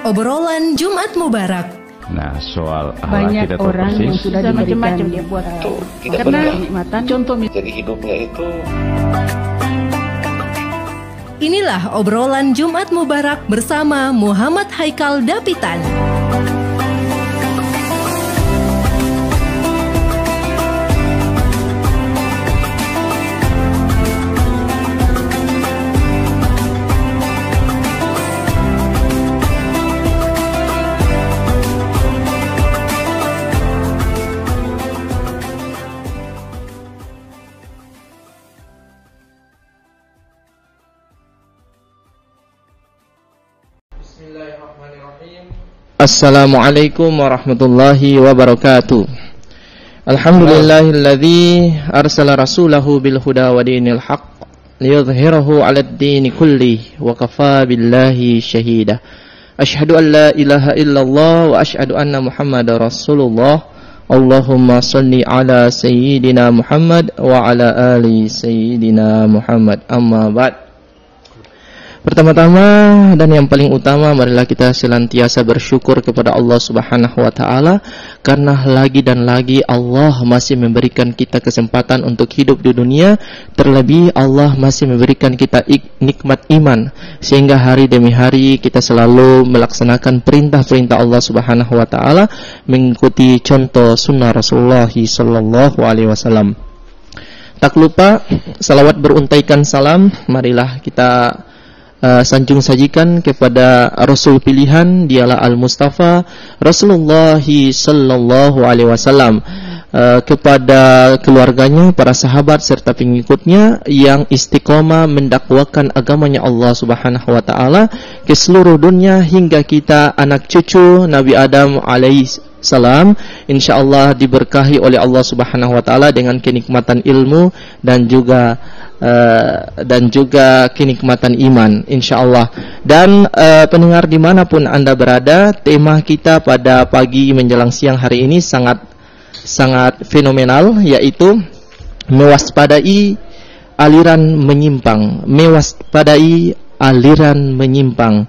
Obrolan Jumat Mubarak. Nah, soal akhlak banyak kita tahu orang persis. yang sudah macam-macam dia buat karena kenikmatan contoh jadi hidupnya itu. Inilah obrolan Jumat Mubarak bersama Muhammad Haikal Dapitan. Assalamualaikum warahmatullahi wabarakatuh. Alhamdulillahilladzi arsala rasulahu bil huda wa dinil haqq liyudhhirahu 'alad dini kulli wa kafa billahi syahida. Asyhadu an la ilaha illallah wa asyhadu anna Muhammadar Rasulullah. Allahumma shalli ala sayyidina Muhammad wa ala ali sayyidina Muhammad. Amma ba'd. Pertama-tama dan yang paling utama, marilah kita senantiasa bersyukur kepada Allah Subhanahu wa taala karena lagi dan lagi Allah masih memberikan kita kesempatan untuk hidup di dunia. Terlebih Allah masih memberikan kita nikmat iman sehingga hari demi hari kita selalu melaksanakan perintah-perintah Allah Subhanahu wa taala, mengikuti contoh sunnah Rasulullah sallallahu alaihi wasallam. Tak lupa salawat beruntaikan salam marilah kita sanjung sajikan kepada Rasul pilihan, dialah Al-Mustafa Rasulullah sallallahu alaihi wasallam, kepada keluarganya, para sahabat serta pengikutnya yang istiqomah mendakwakan agamanya Allah Subhanahu wa taala ke seluruh dunia hingga kita anak cucu Nabi Adam alaihi salam insyaallah diberkahi oleh Allah Subhanahu wa taala dengan kenikmatan ilmu dan juga kenikmatan iman insyaallah. Dan pendengar dimanapun Anda berada, tema kita pada pagi menjelang siang hari ini sangat fenomenal, yaitu mewaspadai aliran menyimpang.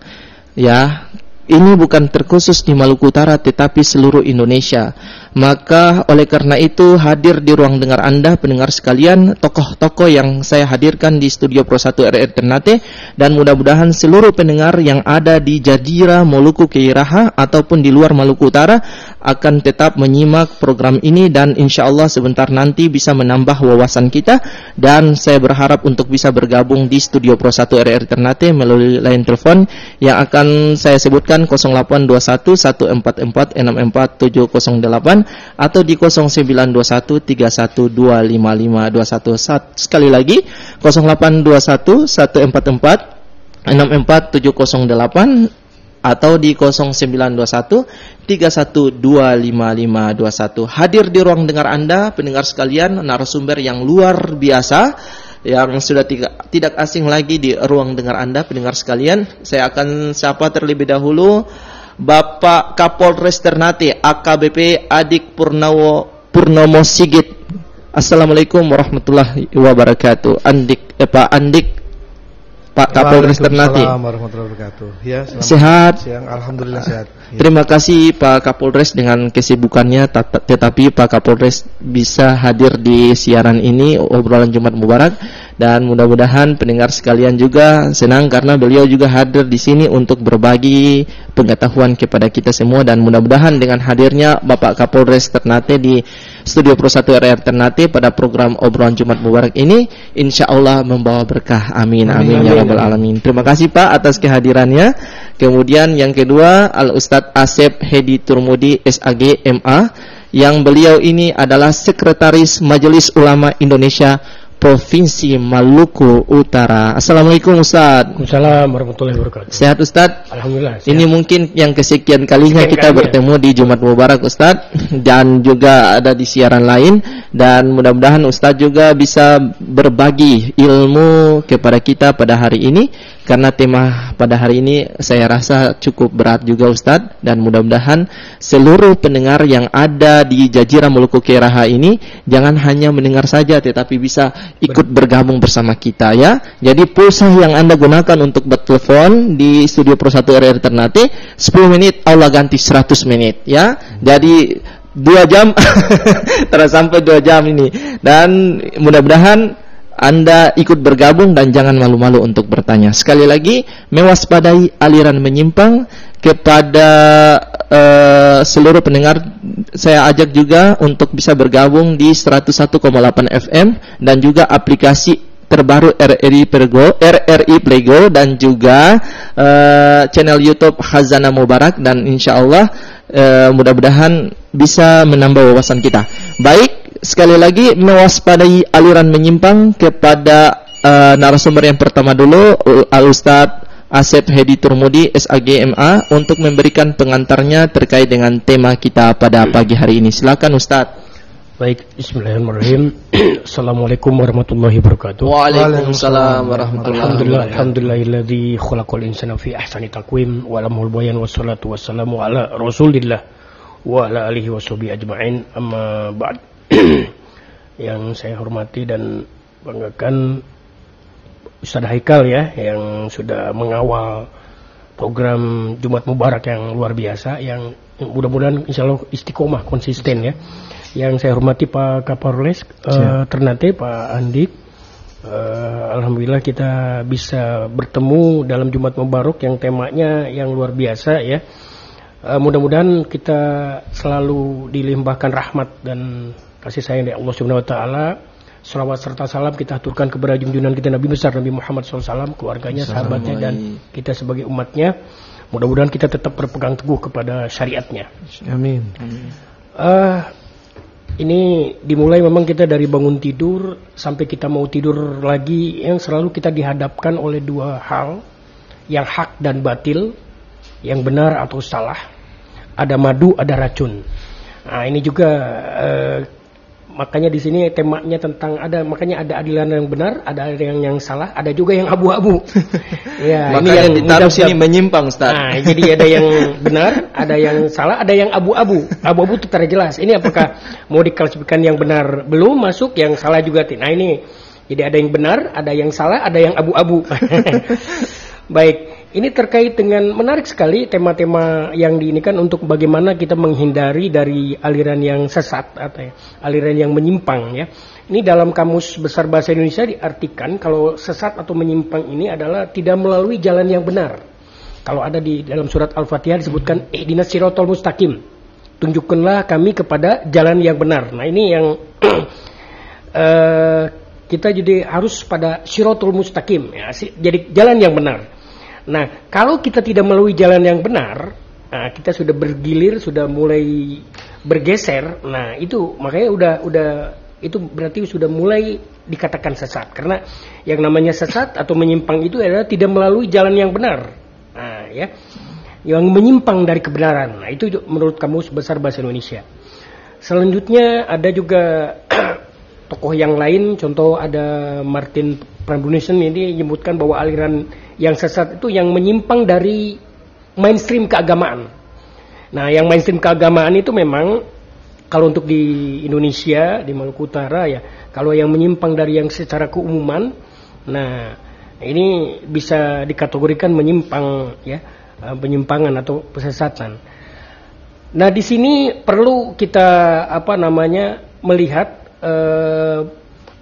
Ya, ini bukan terkhusus di Maluku Utara tetapi seluruh Indonesia. Maka oleh karena itu hadir di ruang dengar Anda pendengar sekalian tokoh-tokoh yang saya hadirkan di studio Pro 1 RRI Ternate, dan mudah-mudahan seluruh pendengar yang ada di Jazirah Moluku Keiraha ataupun di luar Maluku Utara akan tetap menyimak program ini dan insyaallah sebentar nanti bisa menambah wawasan kita. Dan saya berharap untuk bisa bergabung di studio Pro 1 RRI Ternate melalui line telepon yang akan saya sebutkan 0821 144 64708 atau di 0921 31255521. Sekali lagi 0821 144 64708 atau di 0921 31255521. Hadir di ruang dengar Anda pendengar sekalian narasumber yang luar biasa yang sudah tidak asing lagi di ruang dengar Anda pendengar sekalian. Saya akan sapa terlebih dahulu Bapak Kapolres Ternate AKBP Adik Purnomo Sigit. Assalamualaikum warahmatullahi wabarakatuh. Pak Kapolres Ternate. Waalaikumsalam warahmatullahi wabarakatuh. Ya, sehat? Siang, alhamdulillah sehat. Ya. Terima kasih Pak Kapolres dengan kesibukannya, tetapi Pak Kapolres bisa hadir di siaran ini obrolan Jumat Mubarak, dan mudah-mudahan pendengar sekalian juga senang karena beliau juga hadir di sini untuk berbagi pengetahuan kepada kita semua. Dan mudah-mudahan dengan hadirnya Bapak Kapolres Ternate di studio Pro 1 RRI Ternate pada program obrolan Jumat Mubarak ini insyaallah membawa berkah. Amin amin ya rabbal alamin. Terima kasih Pak atas kehadirannya. Kemudian yang kedua Al Ustadz Asep Hedi Turmudi SAG MA, yang beliau ini adalah Sekretaris Majelis Ulama Indonesia Provinsi Maluku Utara. Assalamualaikum Ustaz. Waalaikumsalam warahmatullahi wabarakatuh. Sehat Ustaz? Alhamdulillah sehat. Ini mungkin yang kesekian kalinya kita bertemu di Jumat Mubarak Ustaz, dan juga ada di siaran lain, dan mudah-mudahan Ustaz juga bisa berbagi ilmu kepada kita pada hari ini, karena tema pada hari ini saya rasa cukup berat juga Ustaz, dan mudah-mudahan seluruh pendengar yang ada di Jazirah Moluku Keiraha ini jangan hanya mendengar saja tetapi bisa ikut bergabung bersama kita ya. Jadi pulsa yang Anda gunakan untuk bertelepon di Studio Pro 1 RRI Ternate 10 menit Allah ganti 100 menit ya. Jadi 2 jam terus sampai 2 jam ini. Dan mudah-mudahan Anda ikut bergabung dan jangan malu-malu untuk bertanya. Sekali lagi, mewaspadai aliran menyimpang. Kepada seluruh pendengar, saya ajak juga untuk bisa bergabung di 101,8 FM dan juga aplikasi terbaru RRI Playgo dan juga channel YouTube Khazanah Mubarak, dan insya Allah mudah-mudahan bisa menambah wawasan kita. Baik, sekali lagi mewaspadai aliran menyimpang. Kepada narasumber yang pertama dulu, Al-Ustadz Asep Hedi Turmudi SAGMA untuk memberikan pengantarnya terkait dengan tema kita pada pagi hari ini. Silakan Ustadz. Baik, bismillahirrahmanirrahim. Assalamualaikum warahmatullahi wabarakatuh. Waalaikumsalam warahmatullahi wabarakatuh. Alhamdulillahilladzi khalaqal insana fi ahsani taqwim wa lamul bayan wassalatu wassalamu ala Rasulillah wa ala alihi washabihi ajma'in. Amma ba'd. Yang saya hormati dan banggakan Ustaz Haikal ya, yang sudah mengawal program Jumat Mubarak yang luar biasa, yang mudah-mudahan insya Allah istiqomah, konsisten ya. Yang saya hormati Pak Kapolres Ternate, Pak Andik. Alhamdulillah kita bisa bertemu dalam Jumat Mubarak yang temanya yang luar biasa ya. Mudah-mudahan kita selalu dilimpahkan rahmat dan kasih sayang dari Allah Subhanahu wa taala. Salawat serta salam kita aturkan kepada junjungan kita Nabi besar Nabi Muhammad SAW, keluarganya, sahabatnya, dan kita sebagai umatnya. Mudah-mudahan kita tetap berpegang teguh kepada syariatnya. Amin. Ini dimulai memang kita dari bangun tidur sampai kita mau tidur lagi, yang selalu kita dihadapkan oleh dua hal, yang hak dan batil, yang benar atau salah, ada madu, ada racun. Nah ini juga makanya di sini temanya tentang makanya ada adilan yang benar, ada yang salah, ada juga yang abu-abu. Ya, makanya ini yang ditaruh sini menyimpang, Ustaz. Nah, jadi ada yang benar, ada yang salah, ada yang abu-abu. Abu-abu itu terjelas. Ini apakah mau diklasifikasikan yang benar belum masuk, yang salah juga. Nah, ini jadi ada yang benar, ada yang salah, ada yang abu-abu. Baik, ini terkait dengan menarik sekali tema-tema yang diinikan untuk bagaimana kita menghindari dari aliran yang sesat atau aliran yang menyimpang ya. Ini dalam Kamus Besar Bahasa Indonesia diartikan kalau sesat atau menyimpang ini adalah tidak melalui jalan yang benar. Kalau ada di dalam surat Al-Fatihah disebutkan ihdinas siratal mustaqim. Tunjukkanlah kami kepada jalan yang benar. Nah, ini yang kita jadi harus pada siratal mustaqim ya, jadi jalan yang benar. Nah, kalau kita tidak melalui jalan yang benar, nah, kita sudah bergilir, sudah mulai bergeser. Nah, itu makanya udah itu berarti sudah mulai dikatakan sesat. Karena yang namanya sesat atau menyimpang itu adalah tidak melalui jalan yang benar. Nah, ya. Yang menyimpang dari kebenaran. Nah, itu menurut Kamus Besar Bahasa Indonesia. Selanjutnya ada juga tokoh yang lain, contoh ada Martin Prambuneson, ini menyebutkan bahwa aliran yang sesat itu yang menyimpang dari mainstream keagamaan. Nah, yang mainstream keagamaan itu memang kalau untuk di Indonesia, di Maluku Utara ya, kalau yang menyimpang dari yang secara keumuman, nah ini bisa dikategorikan menyimpang ya, penyimpangan atau kesesatan. Nah, di sini perlu kita melihat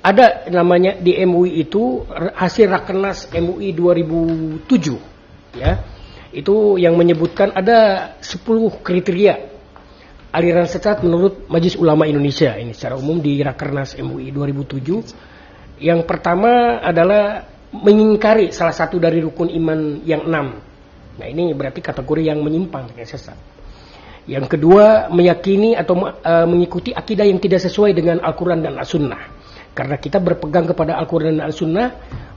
ada namanya di MUI itu hasil Rakernas MUI 2007 ya. Itu yang menyebutkan ada 10 kriteria aliran sesat menurut Majelis Ulama Indonesia. Ini secara umum di Rakernas MUI 2007. Yang pertama adalah mengingkari salah satu dari rukun iman yang 6. Nah, ini berarti kategori yang menyimpang dengan sesat. Yang kedua, meyakini atau mengikuti akidah yang tidak sesuai dengan Al-Quran dan As-Sunnah. Karena kita berpegang kepada Al-Quran dan As-Sunnah,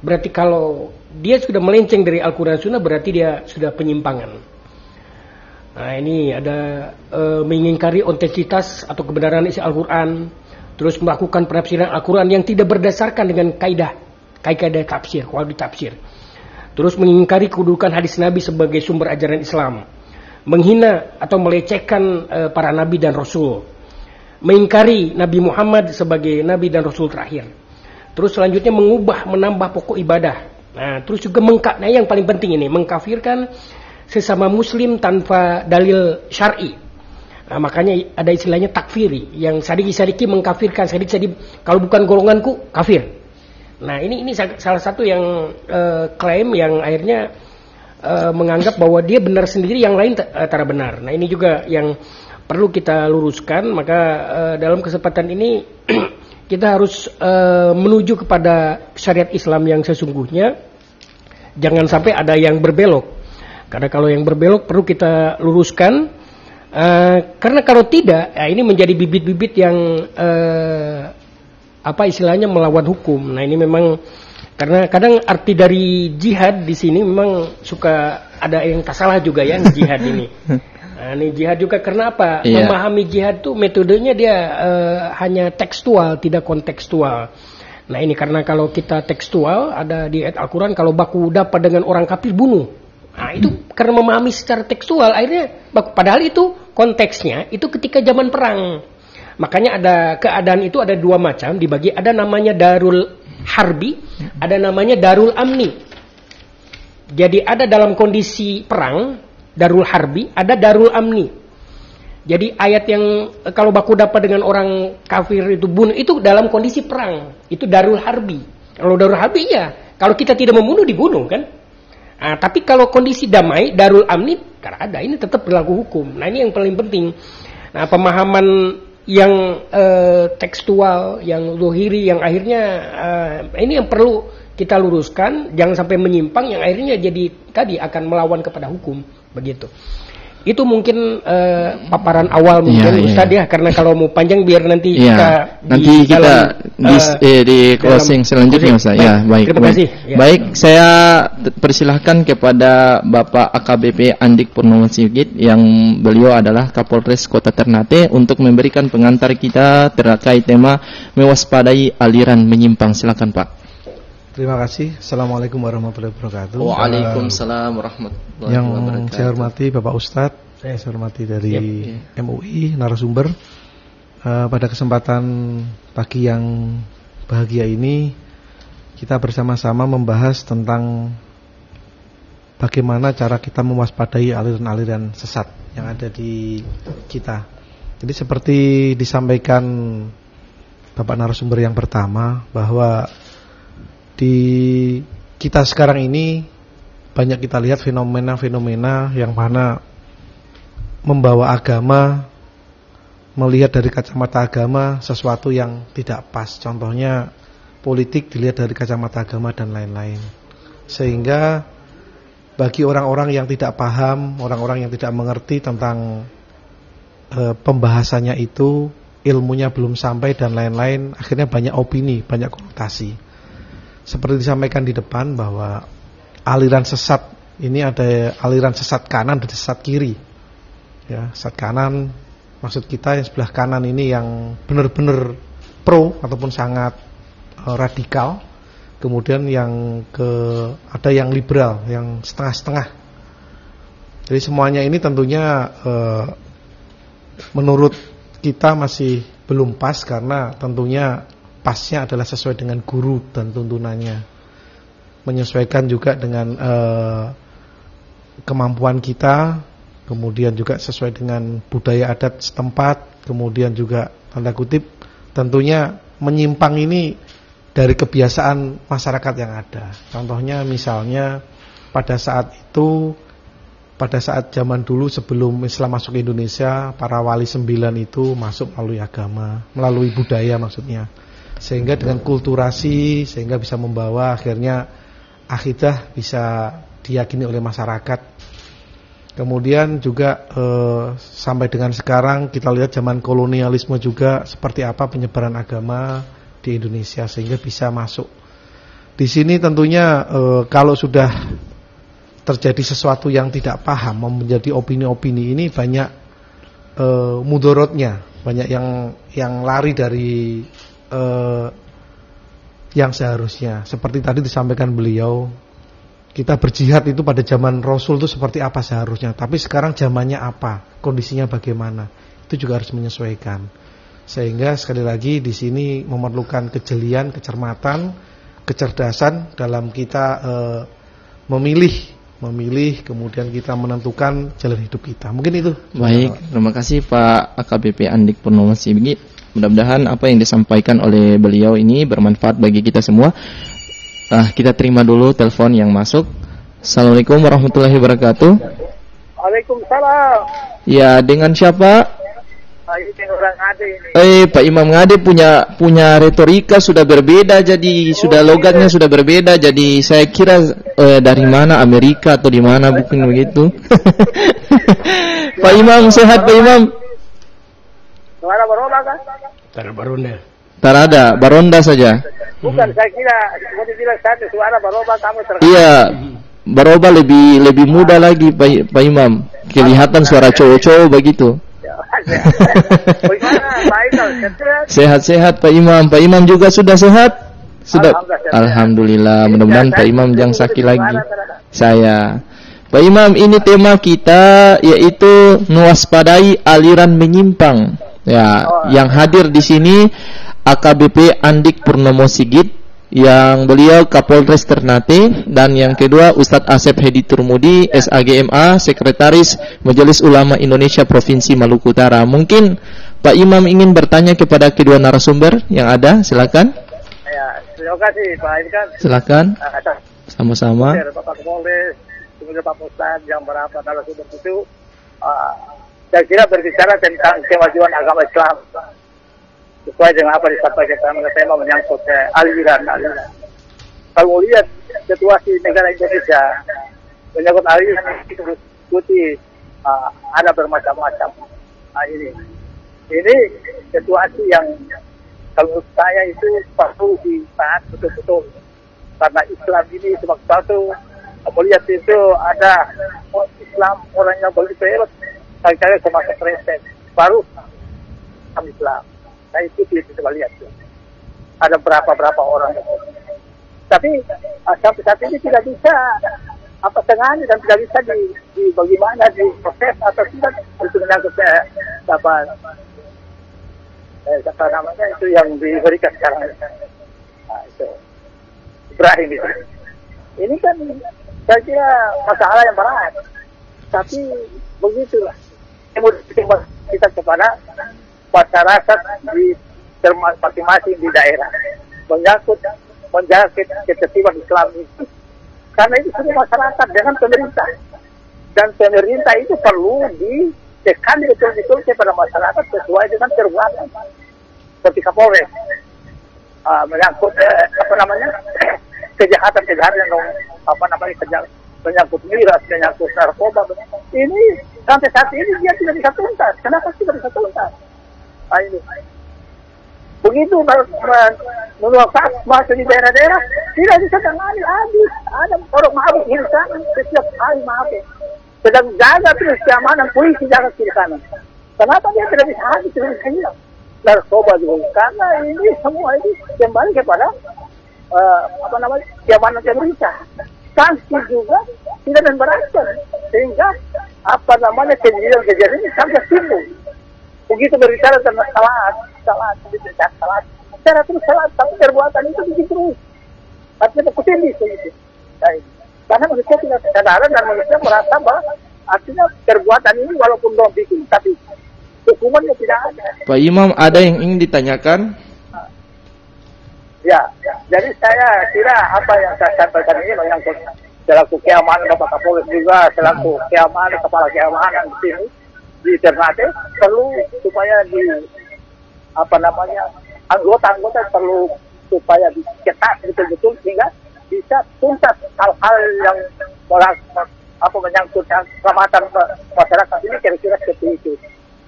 berarti kalau dia sudah melenceng dari Al-Quran dan As-Sunnah, berarti dia sudah penyimpangan. Nah, ini ada mengingkari otentitas atau kebenaran isi Al-Quran, terus melakukan penafsiran Al-Quran yang tidak berdasarkan dengan kaidah tafsir, qawaid tafsir. Terus mengingkari kedudukan hadis Nabi sebagai sumber ajaran Islam. Menghina atau melecehkan para nabi dan rasul, mengingkari Nabi Muhammad sebagai nabi dan rasul terakhir. Terus selanjutnya menambah pokok ibadah. Nah, terus juga nah yang paling penting ini, mengkafirkan sesama muslim tanpa dalil syar'i. Nah, makanya ada istilahnya takfiri, yang sadiki mengkafirkan, sadik kalau bukan golonganku kafir. Nah, ini salah satu yang klaim yang akhirnya menganggap bahwa dia benar sendiri, yang lain tak benar. Nah, ini juga yang perlu kita luruskan. Maka dalam kesempatan ini kita harus menuju kepada syariat Islam yang sesungguhnya. Jangan sampai ada yang berbelok. Karena kalau yang berbelok perlu kita luruskan. Karena kalau tidak, ya ini menjadi bibit-bibit yang istilahnya melawan hukum. Nah, ini memang karena kadang arti dari jihad di sini memang suka ada yang tak salah juga ya jihad ini. Nah, ini jihad juga karena apa? Iya. Memahami jihad tuh metodenya dia hanya tekstual, tidak kontekstual. Nah, ini karena kalau kita tekstual, ada di ayat Al-Quran, kalau baku dapat dengan orang kafir bunuh. Nah, itu karena memahami secara tekstual, akhirnya padahal itu konteksnya itu ketika zaman perang. Makanya ada keadaan itu ada dua macam dibagi, ada namanya darul harbi, ada namanya darul amni. Jadi ada dalam kondisi perang darul harbi, ada darul amni. Jadi ayat yang kalau baku dapat dengan orang kafir itu bunuh, itu dalam kondisi perang, itu darul harbi. Kalau darul harbi ya, kalau kita tidak membunuh dibunuh kan. Nah, tapi kalau kondisi damai darul amni, karena ada ini tetap berlaku hukum. Nah, ini yang paling penting. Nah, pemahaman yang tekstual, yang zuhiri, yang akhirnya ini yang perlu kita luruskan, jangan sampai menyimpang yang akhirnya jadi tadi akan melawan kepada hukum, begitu. Itu mungkin paparan awal mungkin Ustadz ya, karena kalau mau panjang biar nanti kita di closing selanjutnya Ustadz. Ya, baik. Terima kasih. Ya. Baik, saya persilahkan kepada Bapak AKBP Andik Purnomo Sigit yang beliau adalah Kapolres Kota Ternate untuk memberikan pengantar kita terkait tema mewaspadai aliran menyimpang. Silakan Pak. Terima kasih. Assalamualaikum warahmatullahi wabarakatuh. Waalaikumsalam warahmatullahi wabarakatuh. Yang saya hormati Bapak Ustadz, saya hormati dari MUI narasumber. Pada kesempatan pagi yang bahagia ini, kita bersama-sama membahas tentang bagaimana cara kita mewaspadai aliran-aliran sesat yang ada di kita. Jadi seperti disampaikan Bapak narasumber yang pertama, bahwa di kita sekarang ini banyak kita lihat fenomena-fenomena yang mana membawa agama, melihat dari kacamata agama sesuatu yang tidak pas. Contohnya politik dilihat dari kacamata agama dan lain-lain. Sehingga bagi orang-orang yang tidak paham, orang-orang yang tidak mengerti tentang pembahasannya itu, ilmunya belum sampai dan lain-lain, akhirnya banyak opini, banyak konotasi. Seperti disampaikan di depan bahwa aliran sesat ini ada aliran sesat kanan dan sesat kiri. Ya, sesat kanan maksud kita yang sebelah kanan ini yang benar-benar pro ataupun sangat radikal. Kemudian yang ada yang liberal, yang setengah-setengah. Jadi semuanya ini tentunya menurut kita masih belum pas, karena tentunya pasnya adalah sesuai dengan guru dan tuntunannya, menyesuaikan juga dengan kemampuan kita, kemudian juga sesuai dengan budaya adat setempat, kemudian juga tanda kutip tentunya menyimpang ini dari kebiasaan masyarakat yang ada. Contohnya misalnya pada saat zaman dulu sebelum Islam masuk ke Indonesia, para wali 9 itu masuk melalui agama, melalui budaya maksudnya. Sehingga dengan kulturasi, sehingga bisa membawa akhirnya akidah bisa diyakini oleh masyarakat. Kemudian juga sampai dengan sekarang kita lihat zaman kolonialisme juga seperti apa penyebaran agama di Indonesia sehingga bisa masuk. Di sini tentunya kalau sudah terjadi sesuatu yang tidak paham, menjadi opini-opini ini banyak mudorotnya, banyak yang lari dari yang seharusnya. Seperti tadi disampaikan beliau, kita berjihad itu pada zaman Rasul itu seperti apa seharusnya, tapi sekarang zamannya apa, kondisinya bagaimana, itu juga harus menyesuaikan. Sehingga sekali lagi di sini memerlukan kejelian, kecermatan, kecerdasan dalam kita memilih, kemudian kita menentukan jalan hidup kita. Mungkin itu. Baik, terima kasih Pak AKBP Andik Purnomo Sigit. Mudah-mudahan apa yang disampaikan oleh beliau ini bermanfaat bagi kita semua. Kita terima dulu telepon yang masuk. Assalamualaikum warahmatullahi wabarakatuh. Waalaikumsalam. Ya, dengan siapa? Ini orang Ngade ini. Pak Imam Ngade punya retorika sudah berbeda, jadi sudah logatnya sudah berbeda. Jadi saya kira dari mana, Amerika atau di mana, bukan begitu? Pak Imam sehat Pak Imam? Suara Baronda kan? Baronda. Tarada, Baronda saja. Bukan, saya kira mau dibilang saya suara Baronda kamu terkenal. Iya, Baroba lebih muda lagi Pak Imam. Kelihatan suara cowok-cowok begitu. Sehat-sehat Pak Imam. Pak Imam juga sudah sehat? Sudah. Alhamdulillah. Mudah-mudahan Pak Imam jangan sakit lagi. Saya. Pak Imam, ini tema kita yaitu mewaspadai aliran menyimpang. Ya, yang hadir di sini AKBP Andik Purnomo Sigit, yang beliau Kapolres Ternate, dan yang kedua Ustadz Asep Hedi Turmudi, SAGMA, Sekretaris Majelis Ulama Indonesia Provinsi Maluku Utara. Mungkin Pak Imam ingin bertanya kepada kedua narasumber yang ada, silakan. Ya, terima kasih Pak Imam. Silakan. Sama-sama. Bapak Kapolres, kemudian Pak Ustadz yang berapa narasumber itu, saya kira berbicara tentang kemajuan agama Islam sesuai dengan apa disampaikan dalam tema menyangkut aliran. Kalau melihat situasi negara Indonesia menyangkut aliran itu diskusi ada bermacam-macam. Ini situasi yang kalau menurut saya itu perlu ditaat betul-betul, karena Islam ini sebagai satu melihat itu ada Islam orang yang berbeda kali-kali semasa presiden baru Islam. Nah itu kita lihat ada berapa orang, tapi sampai saat ini tidak bisa tengahnya dan tidak bisa di bagaimana di proses atau tidak untuk menyangkut apa namanya itu yang diberikan sekarang. Nah, itu Ibrahim itu. Ini kan saya kira masalah yang berat, tapi begitulah. Kemudian kita kepada masyarakat di masing-masing di daerah menjaga ketertiban Islam itu, karena itu semua masyarakat dengan pemerintah, dan pemerintah itu perlu ditekan betul-betul kepada masyarakat sesuai dengan perbuatan seperti Kapolres menyangkut kejahatan menyangkut miras, menyangkut narkoba. Ini sampai saat ini dia tidak bisa tuntas. Kenapa tidak bisa tuntas? Ini begitu menurut masuk di daerah-daerah tidak bisa tangani lagi. Ada orang mabuk di sana setiap hari mabuk, sedang jaga terus keamanan polisi jaga kiri kanan. Kenapa dia tidak bisa habis, tidak bisa hilang narkoba juga? Karena ini semua ini kembali kepada keamanan pemerintah. Sanksi juga tidak memberatkan, sehingga kejadian ini sampai timbul. Begitu berbicara tentang salat, secara terus salat, tapi perbuatan itu begitu terus. Artinya kutindih begitu. Karena manusia tidak kesadaran dan manusia merasa bahwa artinya perbuatan ini walaupun belum bikin, tapi hukumannya tidak ada. Pak Imam, ada yang ingin ditanyakan? Ya, jadi saya kira apa yang saya sampaikan ini menyangkut selaku keamanan Bapak Kapolres juga selaku keamanan kepala keamanan di sini di Ternate perlu supaya anggota-anggota perlu supaya diketat betul-betul sehingga bisa tuntas hal-hal yang menyangkut keselamatan masyarakat ini kira-kira seperti itu.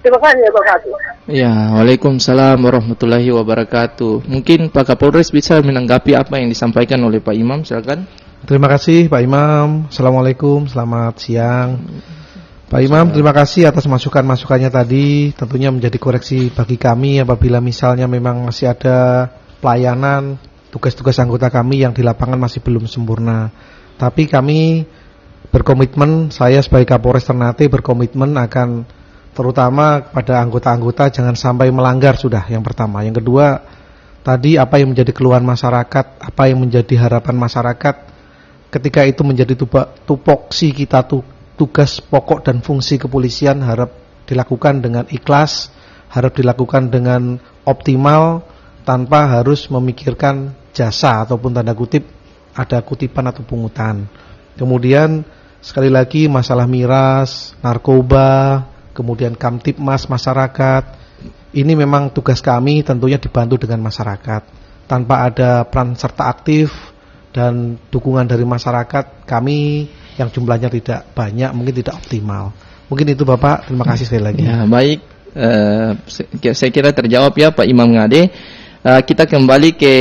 Terima kasih Pak Kapolres. Ya, waalaikumsalam warahmatullahi wabarakatuh. Mungkin Pak Kapolres bisa menanggapi apa yang disampaikan oleh Pak Imam, silakan. Terima kasih Pak Imam. Assalamualaikum, selamat siang. Pak Imam, terima kasih atas masukan-masukannya tadi. Tentunya menjadi koreksi bagi kami apabila misalnya memang masih ada pelayanan, tugas-tugas anggota kami yang di lapangan masih belum sempurna. Tapi kami berkomitmen, saya sebagai Kapolres Ternate berkomitmen akan terutama kepada anggota-anggota jangan sampai melanggar sudah yang pertama. Yang kedua, tadi apa yang menjadi keluhan masyarakat, apa yang menjadi harapan masyarakat, ketika itu menjadi tupoksi kita, tugas pokok dan fungsi kepolisian harap dilakukan dengan ikhlas, harap dilakukan dengan optimal, tanpa harus memikirkan jasa ataupun tanda kutip ada kutipan atau pungutan. Kemudian sekali lagi masalah miras, narkoba, kemudian kamtipmas masyarakat, ini memang tugas kami tentunya dibantu dengan masyarakat. Tanpa ada peran serta aktif dan dukungan dari masyarakat, kami yang jumlahnya tidak banyak, mungkin tidak optimal. Mungkin itu Bapak, terima kasih sekali lagi. Ya, baik, saya kira terjawab ya Pak Imam Ngade. Kita kembali ke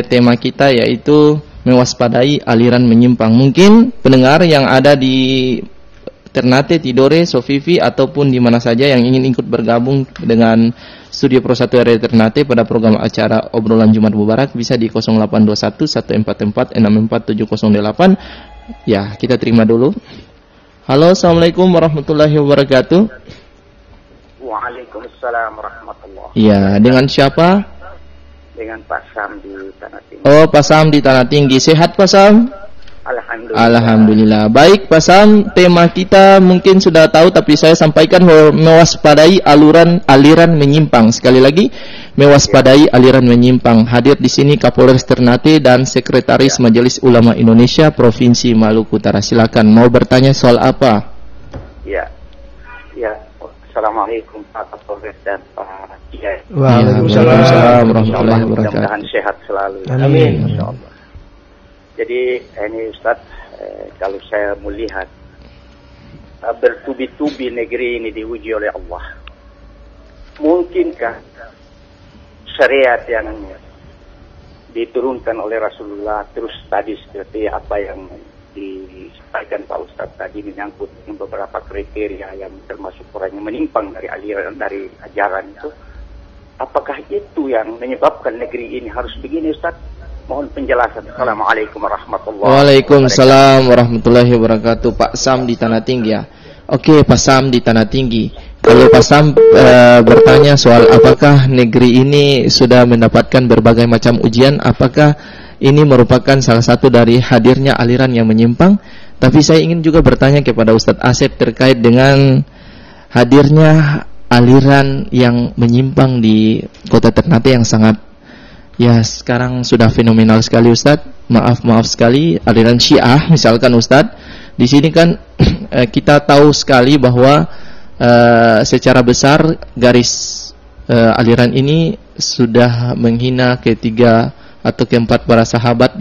tema kita, yaitu mewaspadai aliran menyimpang. Mungkin pendengar yang ada di Ternate, Tidore, Sofifi ataupun di mana saja yang ingin ikut bergabung dengan Studio Pro 1 RRI Ternate pada program acara obrolan Jumat Mubarak bisa di 0821 144 64708. Ya, kita terima dulu. Halo, assalamualaikum warahmatullahi wabarakatuh. Waalaikumsalam warahmatullahi wabarakatuh. Ya, dengan siapa? Dengan Pak Sam di Tanah Tinggi. Oh, Pak Sam di Tanah Tinggi. Sehat Pak Sam? Alhamdulillah. Alhamdulillah. Baik Pak Sam, tema kita mungkin sudah tahu, tapi saya sampaikan mewaspadai aliran menyimpang. Sekali lagi, mewaspadai aliran menyimpang. Hadir di sini Kapolres Ternate dan Sekretaris Majelis Ulama Indonesia Provinsi Maluku Utara. Silakan, mau bertanya soal apa? Ya. Assalamualaikum Pak Kapolres dan Pak Kiai. Waalaikumsalam warahmatullahi wabarakatuh. Mudah-mudahan sehat selalu. Amin. Insyaallah. Jadi ini Ustaz, kalau saya melihat bertubi-tubi negeri ini diuji oleh Allah, mungkinkah syariat yang diturunkan oleh Rasulullah terus tadi seperti apa yang disampaikan Pak Ustaz tadi menyangkut beberapa kriteria yang termasuk orang yang menyimpang dari aliran, dari ajaran itu, apakah itu yang menyebabkan negeri ini harus begini Ustaz? Mohon penjelasan. Assalamualaikum warahmatullahi wabarakatuh. Waalaikumsalam warahmatullahi wabarakatuh. Pak Sam di Tanah Tinggi ya. Oke, Pak Sam di Tanah Tinggi. Kalau Pak Sam bertanya soal apakah negeri ini sudah mendapatkan berbagai macam ujian, apakah ini merupakan salah satu dari hadirnya aliran yang menyimpang. Tapi saya ingin juga bertanya kepada Ustadz Asep terkait dengan hadirnya aliran yang menyimpang di kota Ternate yang sangat, ya sekarang sudah fenomenal sekali Ustadz. Maaf sekali, aliran Syiah misalkan Ustadz. Di sini kan kita tahu sekali bahwa secara besar garis aliran ini sudah menghina ketiga atau keempat para sahabat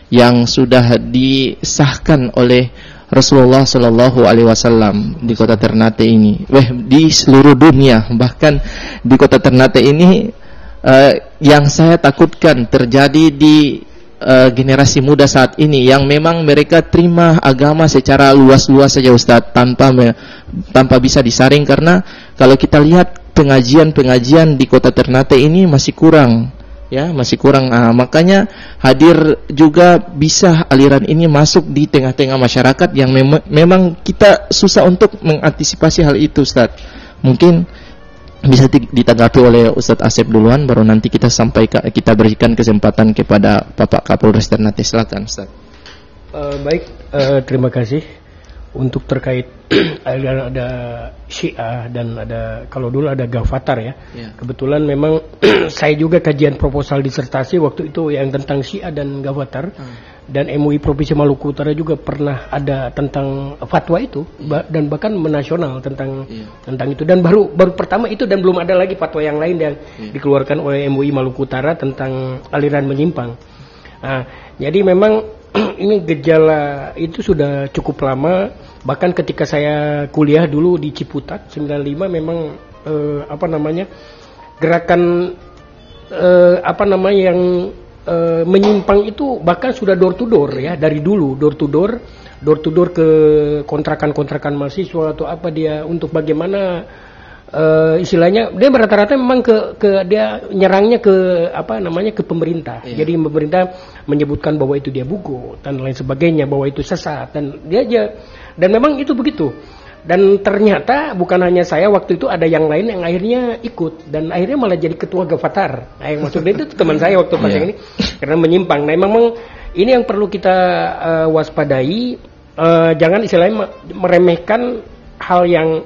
yang sudah disahkan oleh Rasulullah Shallallahu Alaihi Wasallam di kota Ternate ini, di seluruh dunia, bahkan di kota Ternate ini. Yang saya takutkan terjadi di generasi muda saat ini, yang memang mereka terima agama secara luas-luas saja Ustadz, tanpa bisa disaring, karena kalau kita lihat pengajian di kota Ternate ini masih kurang. Ya, masih kurang. Makanya hadir juga bisa aliran ini masuk di tengah-tengah masyarakat yang memang kita susah untuk mengantisipasi hal itu, Ustaz. Mungkin bisa ditanggapi oleh Ustaz Asep duluan, baru nanti kita kita berikan kesempatan kepada Bapak Kapolres Ternate. Silakan, Ustaz. Baik, terima kasih. Untuk terkait ada Syiah dan ada, kalau dulu ada Ghafatar ya. Kebetulan memang saya juga kajian proposal disertasi waktu itu yang tentang Syiah dan Ghafatar. Dan MUI Provinsi Maluku Utara juga pernah ada tentang fatwa itu, dan bahkan menasional tentang itu, dan baru pertama itu, dan belum ada lagi fatwa yang lain yang dikeluarkan oleh MUI Maluku Utara tentang aliran menyimpang. Jadi memang ini gejala itu sudah cukup lama. Bahkan ketika saya kuliah dulu di Ciputat 95 memang gerakan yang menyimpang itu bahkan sudah door to door ya, dari dulu door to door ke kontrakan mahasiswa atau apa, dia untuk bagaimana istilahnya dia rata-rata memang ke dia nyerangnya ke pemerintah. Jadi pemerintah menyebutkan bahwa itu dia buku dan lain sebagainya, bahwa itu sesat, dan dia aja, dan memang itu begitu. Dan ternyata bukan hanya saya, waktu itu ada yang lain yang akhirnya ikut dan akhirnya malah jadi ketua Gafatar. Nah, yang maksudnya itu teman saya waktu pas yang ini karena menyimpang. Nah, memang ini yang perlu kita waspadai, jangan istilahnya meremehkan hal yang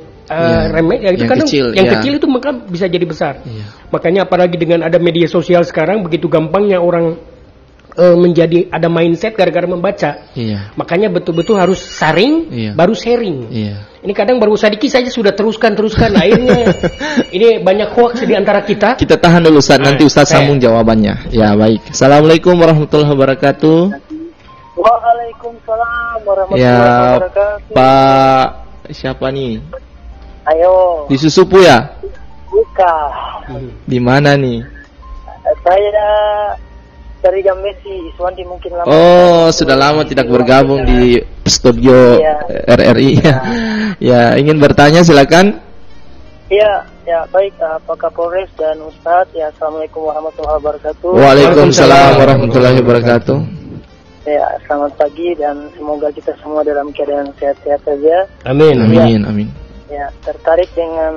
remeh, ya itu kadang yang kecil itu maka bisa jadi besar. Makanya apalagi dengan ada media sosial sekarang begitu gampangnya orang menjadi ada mindset gara-gara membaca. Makanya betul-betul harus saring baru sharing. Ini kadang baru sedikit saja sudah teruskan akhirnya ini banyak hoax di antara kita. Kita tahan dulu Ustaz, nanti Ustaz sambung jawabannya. Ya, baik. Assalamualaikum warahmatullahi wabarakatuh. Waalaikumsalam warahmatullahi wabarakatuh. Pak siapa nih? Ayo. Di Susupu ya? Bukan. Di mana nih? Saya dari Gambesi, Iswandi mungkin lama. Oh, sudah lama tidak bergabung di studio RRI. Ya, ingin bertanya silakan. Iya, ya baik Pak Kapolres dan Ustadz. Ya, assalamualaikum warahmatullahi wabarakatuh. Waalaikumsalam warahmatullahi wabarakatuh. Ya, selamat pagi dan semoga kita semua dalam keadaan sehat-sehat saja. Amin, amin, amin. Ya, tertarik dengan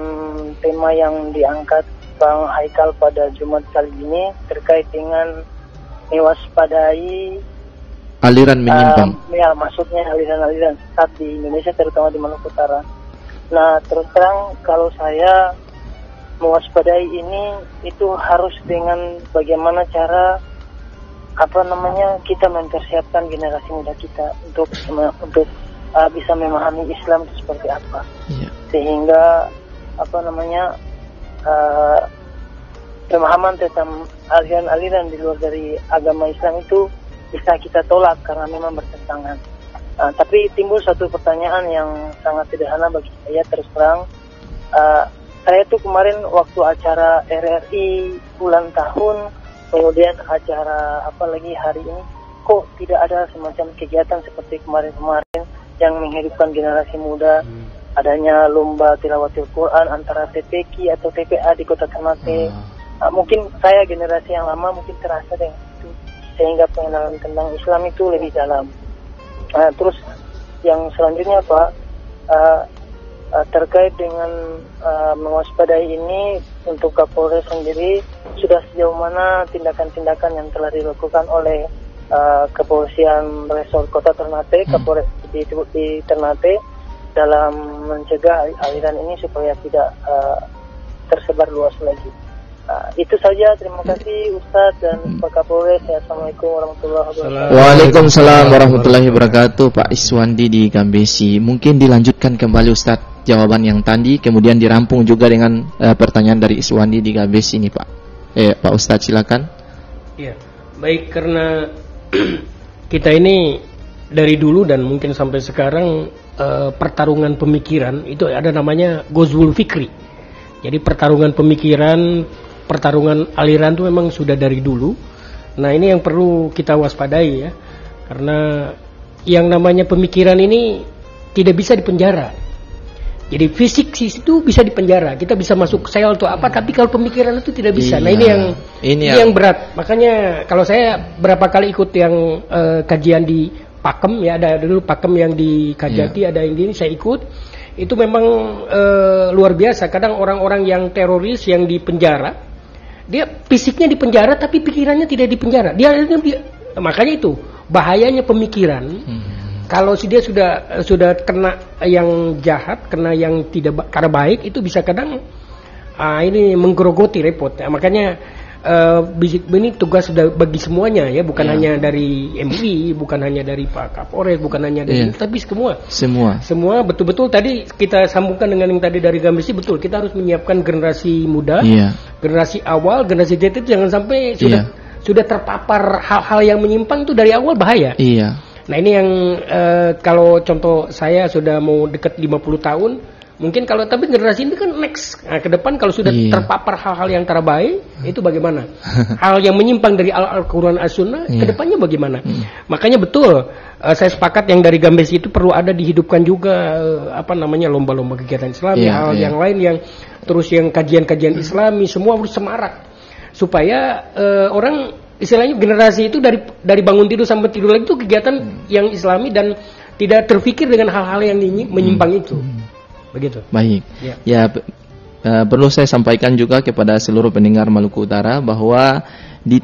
tema yang diangkat Bang Haikal pada Jumat kali ini terkait dengan mewaspadai aliran menyimpang. Ya, maksudnya aliran-aliran sesat di Indonesia terutama di Maluku Utara. Nah, terus terang kalau saya mewaspadai ini itu harus dengan bagaimana cara kita mempersiapkan generasi muda kita untuk bisa memahami Islam itu seperti apa. Sehingga pemahaman tentang aliran-aliran di luar dari agama Islam itu bisa kita tolak karena memang bertentangan. Tapi timbul satu pertanyaan yang sangat sederhana bagi saya terus terang. Saya tuh kemarin waktu acara RRI ulang tahun, kemudian acara apalagi hari ini, kok tidak ada semacam kegiatan seperti kemarin-kemarin yang menghidupkan generasi muda. Adanya lomba tilawatil Quran antara TPQ atau TPA di Kota Ternate. Mungkin saya generasi yang lama mungkin terasa dengan itu, sehingga pengenalan tentang Islam itu lebih dalam. Terus yang selanjutnya Pak, terkait dengan mewaspadai ini untuk Kapolres sendiri, sudah sejauh mana tindakan-tindakan yang telah dilakukan oleh Kepolisian Resor Kota Ternate, Kapolres di Ternate dalam mencegah aliran ini supaya tidak tersebar luas lagi. Itu saja, terima kasih Ustadz dan Pak Kapolres. Assalamualaikum warahmatullahi wabarakatuh. Waalaikumsalam warahmatullahi wabarakatuh. Pak Iswandi di Gambesi, mungkin dilanjutkan kembali Ustadz jawaban yang tadi, kemudian dirampung juga dengan pertanyaan dari Iswandi di Gambesi ini Pak. Pak Ustadz silakan. Iya, baik, karena kita ini dari dulu dan mungkin sampai sekarang pertarungan pemikiran itu ada namanya Ghazwul Fikri. Jadi pertarungan pemikiran, pertarungan aliran itu memang sudah dari dulu. Nah, ini yang perlu kita waspadai ya. Karena yang namanya pemikiran ini tidak bisa dipenjara. Jadi fisik itu bisa dipenjara, kita bisa masuk sel atau apa, tapi kalau pemikiran itu tidak bisa. Nah, ini yang berat. Makanya kalau saya berapa kali ikut yang kajian di Pakem ya, ada dulu Pakem yang di Kajati, ada yang di ini saya ikut. Itu memang luar biasa. Kadang orang-orang yang teroris yang di penjara, dia fisiknya di penjara tapi pikirannya tidak di penjara. Makanya itu bahayanya pemikiran. Kalau dia sudah kena yang jahat, kena yang tidak karena baik, itu bisa kadang ini menggerogoti, repot. Ya, makanya ini tugas sudah bagi semuanya ya, bukan hanya dari MUI, bukan hanya dari Pak Kapolres, bukan hanya dari tapi semua betul-betul tadi kita sambungkan dengan yang tadi dari Gambesi, betul kita harus menyiapkan generasi muda, generasi awal, generasi Z itu jangan sampai sudah terpapar hal-hal yang menyimpang itu dari awal bahaya. Nah, ini yang kalau contoh saya sudah mau dekat 50 tahun, mungkin kalau tapi generasi ini kan next. Nah, ke depan kalau sudah terpapar hal-hal yang terbaik, itu bagaimana? Hal yang menyimpang dari Al-Quran As-Sunnah, ke depannya bagaimana? Makanya betul, saya sepakat yang dari Gambesi itu perlu ada dihidupkan juga lomba-lomba kegiatan Islami, hal yang lain yang terus yang kajian-kajian Islami, semua harus semarak supaya orang istilahnya generasi itu dari bangun tidur sampai tidur lagi itu kegiatan yang Islami dan tidak terfikir dengan hal-hal yang menyimpang itu. begitu. Baik. Ya. Ya, perlu saya sampaikan juga kepada seluruh pendengar Maluku Utara bahwa di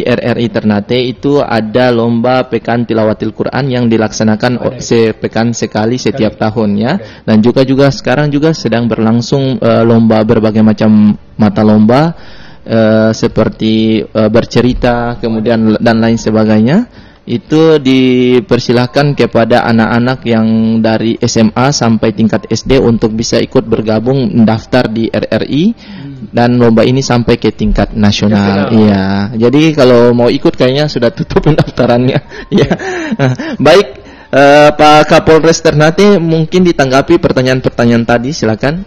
RRI Ternate itu ada lomba Pekan Tilawatil Quran yang dilaksanakan sepekan sekali setiap tahun ya. Dan juga sekarang juga sedang berlangsung lomba berbagai macam mata lomba seperti bercerita kemudian dan lain sebagainya. Itu dipersilahkan kepada anak-anak yang dari SMA sampai tingkat SD untuk bisa ikut bergabung mendaftar di RRI dan lomba ini sampai ke tingkat nasional. Iya. Jadi kalau mau ikut kayaknya sudah tutup pendaftarannya. Iya. Baik, Pak Kapolres Ternate mungkin ditanggapi pertanyaan-pertanyaan tadi, silakan.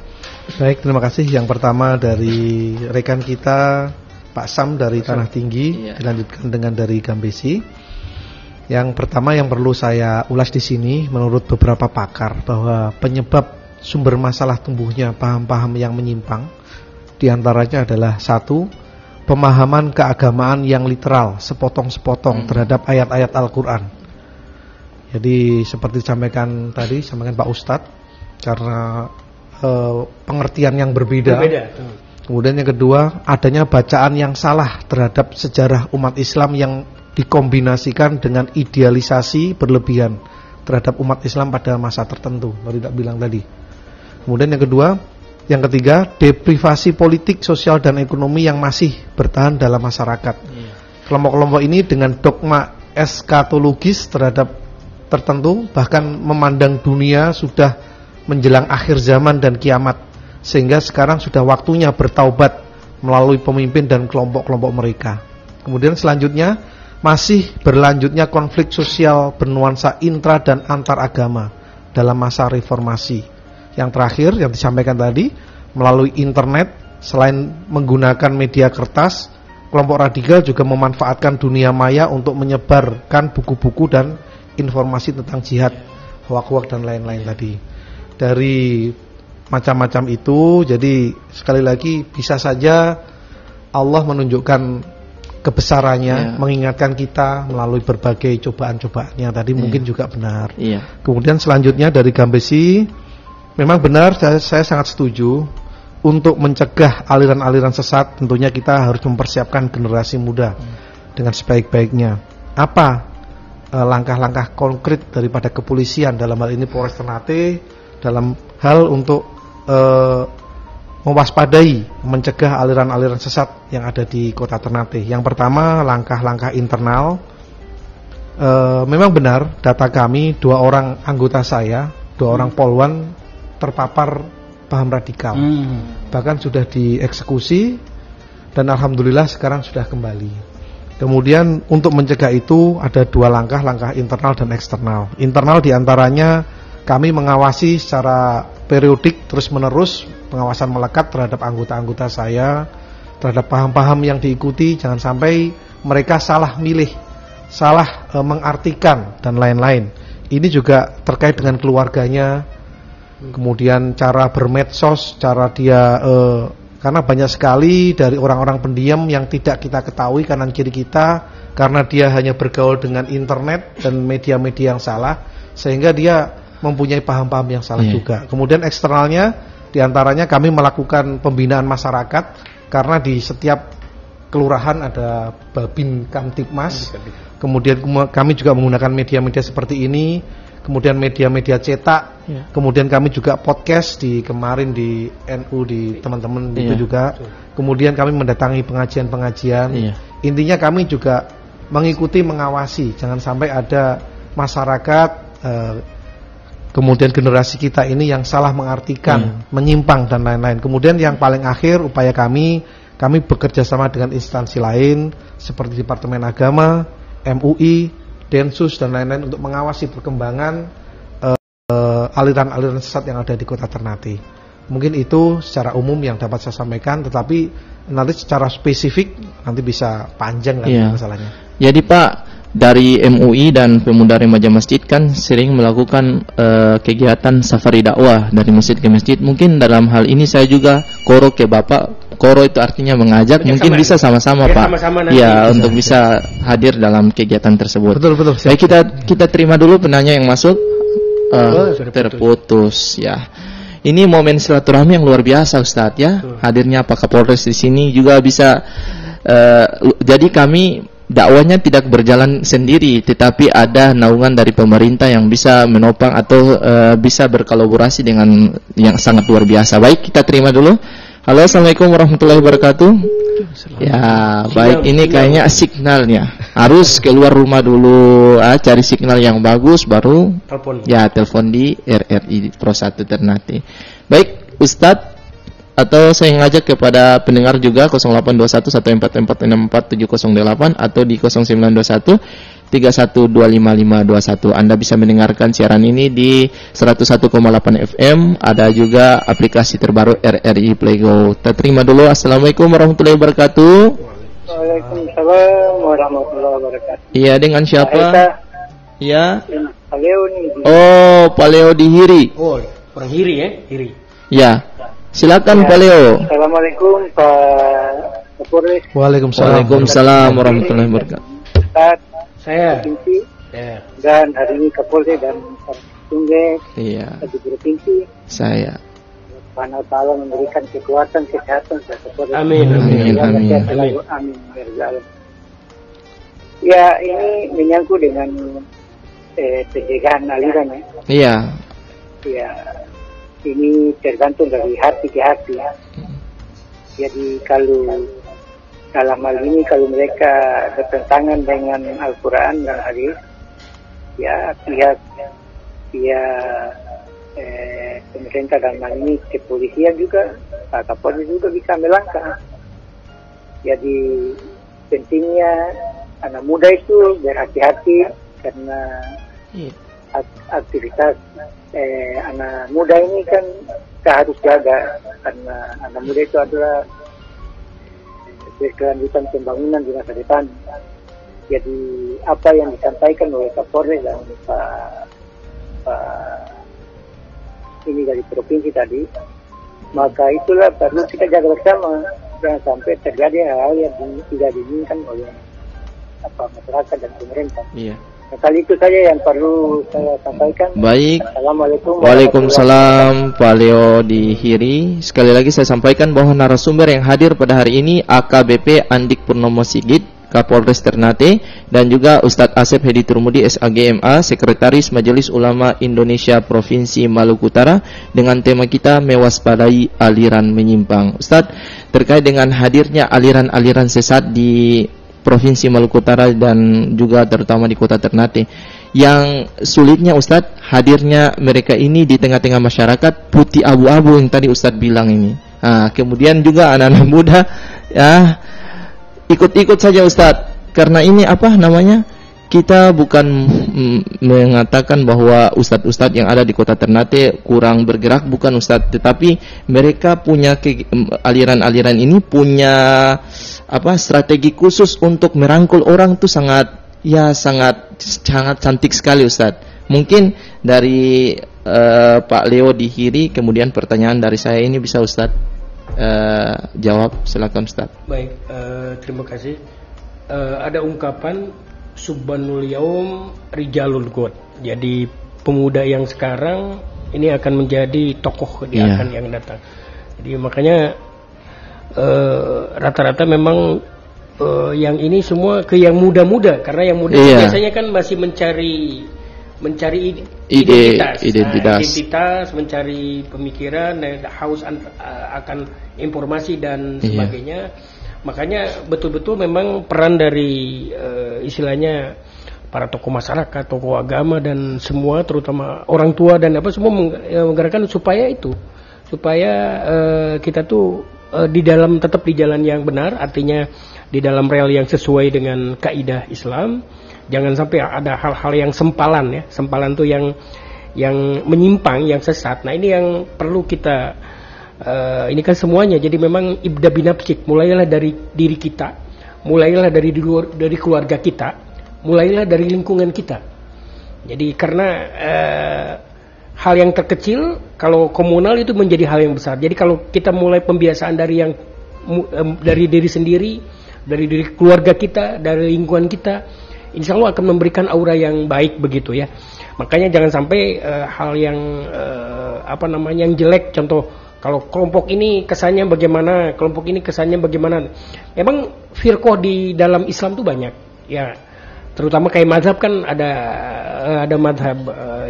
Baik, terima kasih. Yang pertama dari rekan kita Pak Sam dari Tanah Tinggi, dilanjutkan dengan dari Gambesi. Yang pertama yang perlu saya ulas di sini, menurut beberapa pakar, bahwa penyebab sumber masalah tumbuhnya paham-paham yang menyimpang diantaranya adalah satu, pemahaman keagamaan yang literal, sepotong-sepotong terhadap ayat-ayat Al-Quran. Jadi seperti disampaikan tadi, sampaikan Pak Ustadz, karena pengertian yang berbeda. Kemudian yang kedua, adanya bacaan yang salah terhadap sejarah umat Islam yang dikombinasikan dengan idealisasi berlebihan terhadap umat Islam pada masa tertentu, kalau tidak bilang tadi. Kemudian yang ketiga, deprivasi politik, sosial dan ekonomi yang masih bertahan dalam masyarakat. Kelompok-kelompok ini dengan dogma eskatologis terhadap tertentu, bahkan memandang dunia sudah menjelang akhir zaman dan kiamat, sehingga sekarang sudah waktunya bertaubat melalui pemimpin dan kelompok-kelompok mereka. Kemudian selanjutnya, masih berlanjutnya konflik sosial bernuansa intra dan antar agama dalam masa reformasi. Yang terakhir yang disampaikan tadi, melalui internet, selain menggunakan media kertas, kelompok radikal juga memanfaatkan dunia maya untuk menyebarkan buku-buku dan informasi tentang jihad, hoak-hoak dan lain-lain tadi. Dari macam-macam itu, jadi sekali lagi bisa saja Allah menunjukkan kebesarannya, mengingatkan kita melalui berbagai cobaan-cobaannya tadi, mungkin juga benar. Kemudian selanjutnya dari Gambesi, memang benar, saya sangat setuju. Untuk mencegah aliran-aliran sesat, tentunya kita harus mempersiapkan generasi muda dengan sebaik-baiknya. Apa langkah-langkah konkret daripada kepolisian, dalam hal ini Polres Ternate, dalam hal untuk mewaspadai, mencegah aliran-aliran sesat yang ada di kota Ternate. Yang pertama, langkah-langkah internal. Memang benar, data kami 2 orang anggota saya, 2 orang polwan terpapar paham radikal. Bahkan sudah dieksekusi dan alhamdulillah sekarang sudah kembali. Kemudian untuk mencegah itu ada 2 langkah internal dan eksternal. Internal diantaranya kami mengawasi secara periodik terus-menerus, pengawasan melekat terhadap anggota-anggota saya, terhadap paham-paham yang diikuti, jangan sampai mereka salah milih, salah mengartikan dan lain-lain. Ini juga terkait dengan keluarganya, kemudian cara bermedsos, cara dia karena banyak sekali dari orang-orang pendiam yang tidak kita ketahui kanan kiri kita, karena dia hanya bergaul dengan internet dan media-media yang salah, sehingga dia mempunyai paham-paham yang salah juga. Kemudian eksternalnya, diantaranya kami melakukan pembinaan masyarakat, karena di setiap kelurahan ada Babin Kamtibmas. Kemudian kami juga menggunakan media-media seperti ini, kemudian media-media cetak, kemudian kami juga podcast di kemarin di NU di teman-teman itu juga. Kemudian kami mendatangi pengajian-pengajian. Intinya kami juga mengikuti, mengawasi, jangan sampai ada masyarakat kemudian generasi kita ini yang salah mengartikan, menyimpang dan lain-lain. Kemudian yang paling akhir, upaya kami bekerja sama dengan instansi lain seperti Departemen Agama, MUI, Densus dan lain-lain untuk mengawasi perkembangan aliran-aliran sesat yang ada di kota Ternate. Mungkin itu secara umum yang dapat saya sampaikan, tetapi nanti secara spesifik nanti bisa panjang masalahnya. Jadi Pak, dari MUI dan Pemuda Remaja Masjid kan sering melakukan kegiatan safari dakwah dari masjid ke masjid. Mungkin dalam hal ini saya juga koro ke Bapak. Koro itu artinya mengajak, mungkin bisa sama-sama Pak. Ya, untuk bisa hadir dalam kegiatan tersebut. Betul. Baik, kita terima dulu penanya yang masuk. Terputus ya. ini momen silaturahmi yang luar biasa Ustadz ya. Hadirnya Pak Kapolres di sini juga bisa jadi kami dakwahnya tidak berjalan sendiri, tetapi ada naungan dari pemerintah yang bisa menopang atau bisa berkolaborasi dengan yang sangat luar biasa. Baik, kita terima dulu. Halo, assalamualaikum warahmatullahi wabarakatuh. Ya, baik, ini kayaknya signalnya harus keluar rumah dulu, cari signal yang bagus baru telepon. Ya, telepon di RRI Pro 1 Ternate. Baik, Ustadz, atau saya ngajak kepada pendengar juga 082114464708 atau di 0921 31255521. Anda bisa mendengarkan siaran ini di 101,8 FM. Ada juga aplikasi terbaru RRI Playgo. Kita terima dulu. Assalamualaikum warahmatullahi wabarakatuh. Waalaikumsalam warahmatullahi wabarakatuh. Iya, dengan siapa? Iya. Paleo nih. Oh, Paleo di Hiri. Oh, orang Hiri ya, Hiri. Ya. Silakan Pak Leo. Assalamualaikum Pak Kapolres. Waalaikumsalam warahmatullahi wabarakatuh. Ustaz, saya provinsi dan hari ini Kapolres dan Sungai di provinsi. Saya. Subhanahu wa ta'ala memberikan kekuatan, kesehatan kepada Kapolres. Amin. Amin. Ya, ini menyangkut dengan pencegahan aliran ya. Iya. Ya. Ini tergantung dari hati ke hati. Jadi kalau dalam hal ini kalau mereka bertentangan dengan Al-Quran dan hadis, ya pihak pemerintah dalam hal ini kepolisian juga, Pak Kapolri juga bisa melangkah. Jadi pentingnya anak muda itu berhati-hati karena aktivitas anak muda ini kan kita harus jaga karena anak muda itu adalah berkelanjutan pembangunan di masa depan. Jadi apa yang disampaikan oleh Kapolres dan Pak ini dari provinsi tadi, maka itulah perlu kita jaga bersama jangan sampai terjadi hal-hal yang tidak diinginkan oleh masyarakat dan pemerintah. Iya. Nah, kali itu saja yang perlu saya sampaikan. Baik. Assalamualaikum. Waalaikumsalam Pak Leo di Hiri. Sekali lagi saya sampaikan bahwa narasumber yang hadir pada hari ini AKBP Andik Purnomo Sigit, Kapolres Ternate, dan juga Ustadz Asep Hedi Turmudi SAGMA, Sekretaris Majelis Ulama Indonesia Provinsi Maluku Utara, dengan tema kita mewaspadai aliran menyimpang. Ustadz, terkait dengan hadirnya aliran-aliran sesat di Provinsi Maluku Utara dan juga terutama di Kota Ternate, yang sulitnya Ustadz, hadirnya mereka ini di tengah-tengah masyarakat putih abu-abu yang tadi Ustadz bilang ini. Kemudian juga anak-anak muda ya ikut-ikut saja Ustadz, karena ini kita bukan mengatakan bahwa ustadz-ustadz yang ada di Kota Ternate kurang bergerak, bukan Ustadz, tetapi mereka punya aliran-aliran ini punya strategi khusus untuk merangkul orang tuh sangat cantik sekali Ustadz. Mungkin dari Pak Leo di Hiri, kemudian pertanyaan dari saya ini bisa Ustadz jawab, silakan Ustadz. Baik, terima kasih. Ada ungkapan Subhanul Yaum Rijalul Ghad. Jadi pemuda yang sekarang ini akan menjadi tokoh di akan yang datang. Jadi makanya rata-rata memang yang ini semua ke yang muda-muda, karena yang muda biasanya kan masih mencari identitas, mencari pemikiran, haus akan informasi dan sebagainya. Makanya betul-betul memang peran dari istilahnya para tokoh masyarakat, tokoh agama dan semua, terutama orang tua dan semua menggerakkan supaya kita tuh tetap di jalan yang benar, artinya di dalam rel yang sesuai dengan kaidah Islam. Jangan sampai ada hal-hal yang sempalan tuh yang menyimpang, yang sesat. Nah, ini yang perlu kita ini kan semuanya. Jadi memang ibda binafsik, mulailah dari diri kita, mulailah dari keluarga kita, mulailah dari lingkungan kita. Jadi karena hal yang terkecil kalau komunal itu menjadi hal yang besar. Jadi kalau kita mulai pembiasaan dari diri sendiri, dari diri keluarga kita, dari lingkungan kita, insya Allah akan memberikan aura yang baik begitu ya. Makanya jangan sampai hal yang yang jelek, contoh kalau kelompok ini kesannya bagaimana, kelompok ini kesannya bagaimana. Memang firqah di dalam Islam tuh banyak, ya. Terutama kayak mazhab kan ada mazhab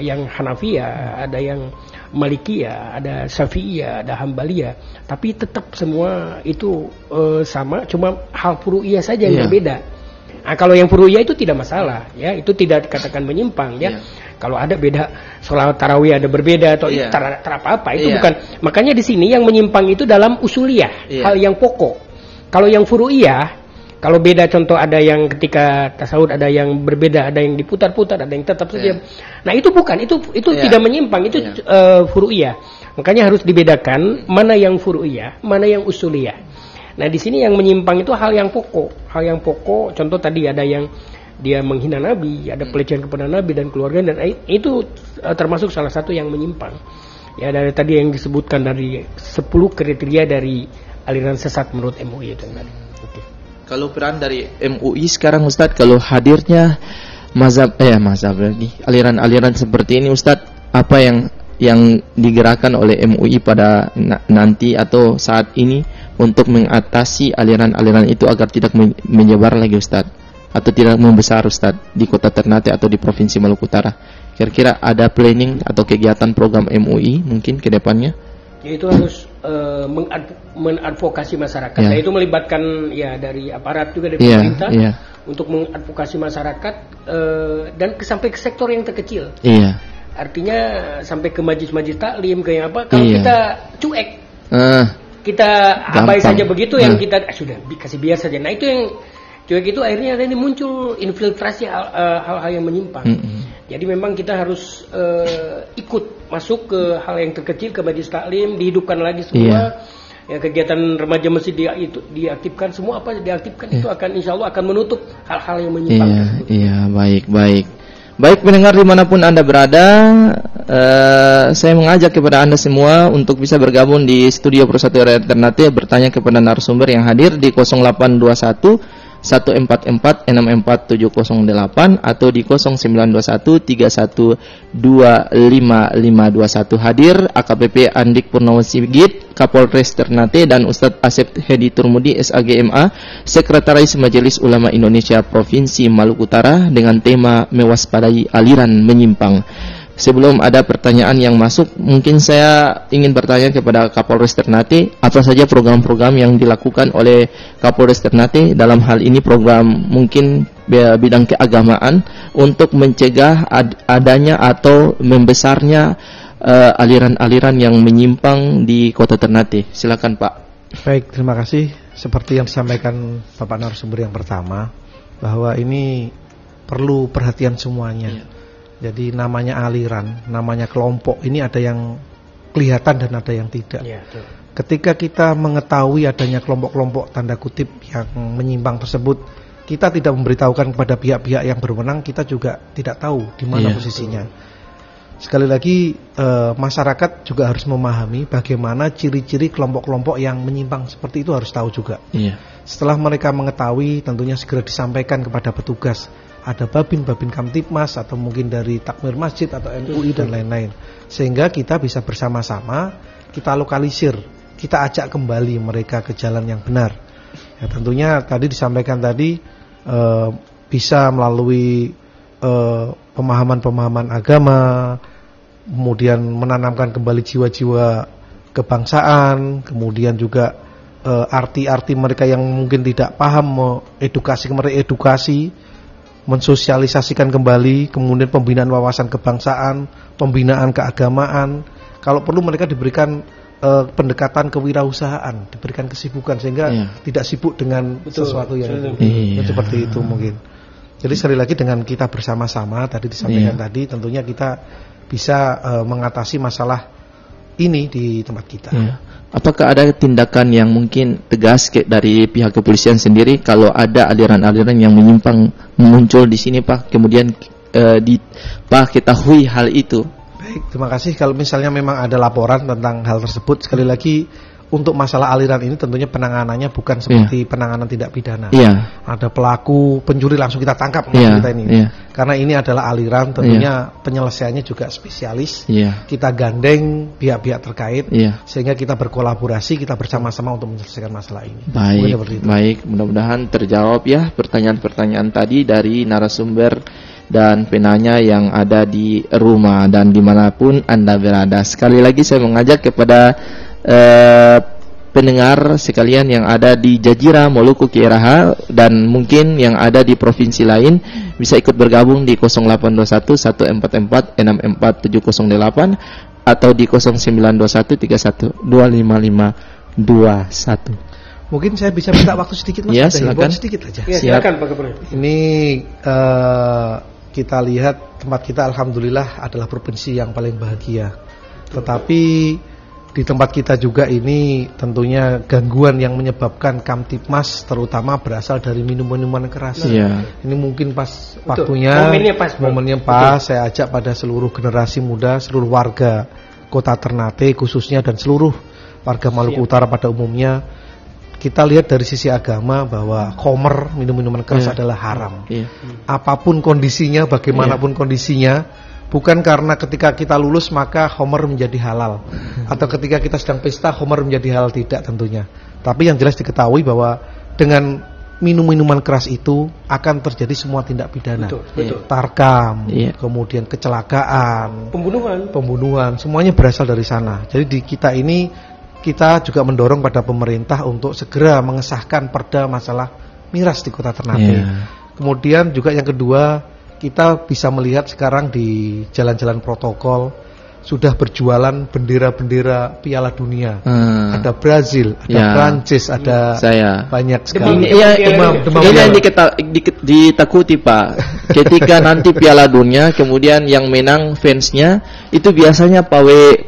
yang Hanafiyah, ada yang Malikiyah, ada Syafi'iyah, ada Hambaliyah. Tapi tetap semua itu sama, cuma hal furu'iyah saja yang berbeda. Nah, kalau yang furu'iyah itu tidak masalah, ya, itu tidak dikatakan menyimpang, ya. Kalau ada beda, sholat tarawih ada berbeda atau apa itu bukan. Makanya di sini yang menyimpang itu dalam usuliyah, hal yang pokok. Kalau yang furu'iyah, kalau beda, contoh ada yang ketika tasawuf ada yang berbeda, ada yang diputar-putar, ada yang tetap saja. Nah itu bukan, itu tidak menyimpang, itu furu'iyah. Makanya harus dibedakan mana yang furu'iyah, mana yang usuliyah. Nah di sini yang menyimpang itu hal yang pokok, contoh tadi ada yang dia menghina Nabi, ada pelecehan kepada Nabi dan keluarga, dan itu termasuk salah satu yang menyimpang. Ya, dari tadi yang disebutkan dari 10 kriteria dari aliran sesat menurut MUI itu tadi. Oke. Kalau peran dari MUI sekarang Ustadz, kalau hadirnya mazhab lagi, aliran-aliran seperti ini Ustadz, apa yang digerakkan oleh MUI pada nanti atau saat ini untuk mengatasi aliran-aliran itu agar tidak menyebar lagi Ustadz, atau tidak membesar Ustadz di Kota Ternate atau di Provinsi Maluku Utara? Kira-kira ada planning atau kegiatan program MUI mungkin ke depannya? Yaitu harus mengadvokasi masyarakat. Nah, itu melibatkan dari aparat juga dari pemerintah untuk mengadvokasi masyarakat dan sampai ke sektor yang terkecil. Artinya sampai ke majlis-majlis taklim, ke yang apa? Kalau kita cuek, kita abai saja begitu, yang kita sudah kasih biar saja. Nah itu yang cuek itu akhirnya ini muncul infiltrasi hal-hal yang menyimpang. Jadi memang kita harus ikut masuk ke hal yang terkecil, ke majlis taklim, dihidupkan lagi semua. Ya, kegiatan remaja masjid diaktifkan, semua apa diaktifkan itu akan insya Allah akan menutup hal-hal yang menyimpang. Baik pendengar dimanapun Anda berada, saya mengajak kepada Anda semua untuk bisa bergabung di studio Persatuan Rakyat Ternate, bertanya kepada narasumber yang hadir di 0821 144 64708 atau di 0921 3125 hadir AKBP Andik Purnawan Sigit, Kapolres Ternate, dan Ustadz Asep Hedi Turmudi SAGMA, Sekretaris Majelis Ulama Indonesia Provinsi Maluku Utara, dengan tema mewaspadai aliran menyimpang. Sebelum ada pertanyaan yang masuk, mungkin saya ingin bertanya kepada Kapolres Ternate, apa saja program-program yang dilakukan oleh Kapolres Ternate dalam hal ini, program mungkin bidang keagamaan untuk mencegah adanya atau membesarnya aliran-aliran yang menyimpang di Kota Ternate. Silakan Pak. Baik, terima kasih. Seperti yang disampaikan Bapak narasumber yang pertama, bahwa ini perlu perhatian semuanya. Jadi namanya aliran, namanya kelompok, ini ada yang kelihatan dan ada yang tidak. Ketika kita mengetahui adanya kelompok-kelompok tanda kutip yang menyimpang tersebut, kita tidak memberitahukan kepada pihak-pihak yang berwenang, kita juga tidak tahu di mana posisinya. Sekali lagi masyarakat juga harus memahami bagaimana ciri-ciri kelompok-kelompok yang menyimpang seperti itu, harus tahu juga. Setelah mereka mengetahui, tentunya segera disampaikan kepada petugas. Ada babin Kamtibmas atau mungkin dari takmir masjid atau MUI dan lain-lain, sehingga kita bisa bersama-sama kita lokalisir, kita ajak kembali mereka ke jalan yang benar. Ya, tentunya tadi disampaikan tadi bisa melalui pemahaman-pemahaman agama, kemudian menanamkan kembali jiwa-jiwa kebangsaan, kemudian juga arti-arti mereka yang mungkin tidak paham, edukasi, mensosialisasikan kembali, kemudian pembinaan wawasan kebangsaan, pembinaan keagamaan. Kalau perlu mereka diberikan pendekatan kewirausahaan, diberikan kesibukan sehingga tidak sibuk dengan sesuatu yang seperti itu mungkin. Jadi sekali lagi dengan kita bersama-sama tadi disampaikan tadi, tentunya kita bisa mengatasi masalah ini di tempat kita. Apakah ada tindakan yang mungkin tegas dari pihak kepolisian sendiri kalau ada aliran-aliran yang menyimpang muncul di sini Pak, kemudian Pak ketahui hal itu? Baik, terima kasih. Kalau misalnya memang ada laporan tentang hal tersebut, sekali lagi untuk masalah aliran ini tentunya penanganannya bukan seperti penanganan tindak pidana. Ada pelaku pencuri langsung kita tangkap kita ini. Karena ini adalah aliran, tentunya penyelesaiannya juga spesialis. Kita gandeng pihak-pihak terkait sehingga kita berkolaborasi, kita bersama-sama untuk menyelesaikan masalah ini. Baik, mudah-mudahan terjawab ya pertanyaan-pertanyaan tadi dari narasumber dan penanya yang ada di rumah dan dimanapun Anda berada. Sekali lagi saya mengajak kepada pendengar sekalian yang ada di Jazirah, Maluku, Kieraha dan mungkin yang ada di provinsi lain bisa ikut bergabung di 0821 144 64708 atau di 0921 31 255 21. Mungkin saya bisa minta waktu sedikit Mas. Ya, silakan. Sedikit aja. Ya, silakan Pak Kapolres. Ini kita lihat tempat kita alhamdulillah adalah provinsi yang paling bahagia. Tetapi di tempat kita juga ini tentunya gangguan yang menyebabkan Kamtipmas terutama berasal dari minuman keras. Ini mungkin pas waktunya, momennya pas. Saya ajak pada seluruh generasi muda, seluruh warga Kota Ternate khususnya dan seluruh warga Maluku Utara pada umumnya. Kita lihat dari sisi agama bahwa khamr, minum-minuman keras adalah haram. Apapun kondisinya, bagaimanapun kondisinya. Bukan karena ketika kita lulus maka khamr menjadi halal, atau ketika kita sedang pesta khamr menjadi halal, tidak tentunya. Tapi yang jelas diketahui bahwa dengan minum-minuman keras itu akan terjadi semua tindak pidana. Tarkam, kemudian kecelakaan, pembunuhan, semuanya berasal dari sana. Jadi di kita ini kita juga mendorong pada pemerintah untuk segera mengesahkan perda masalah miras di Kota Ternate. Kemudian juga yang kedua, kita bisa melihat sekarang di jalan-jalan protokol sudah berjualan bendera-bendera Piala Dunia. Ada Brazil, ada Prancis, ada banyak sekali. Ini yang ditakuti Pak. Ketika nanti Piala Dunia, kemudian yang menang fansnya itu biasanya pawe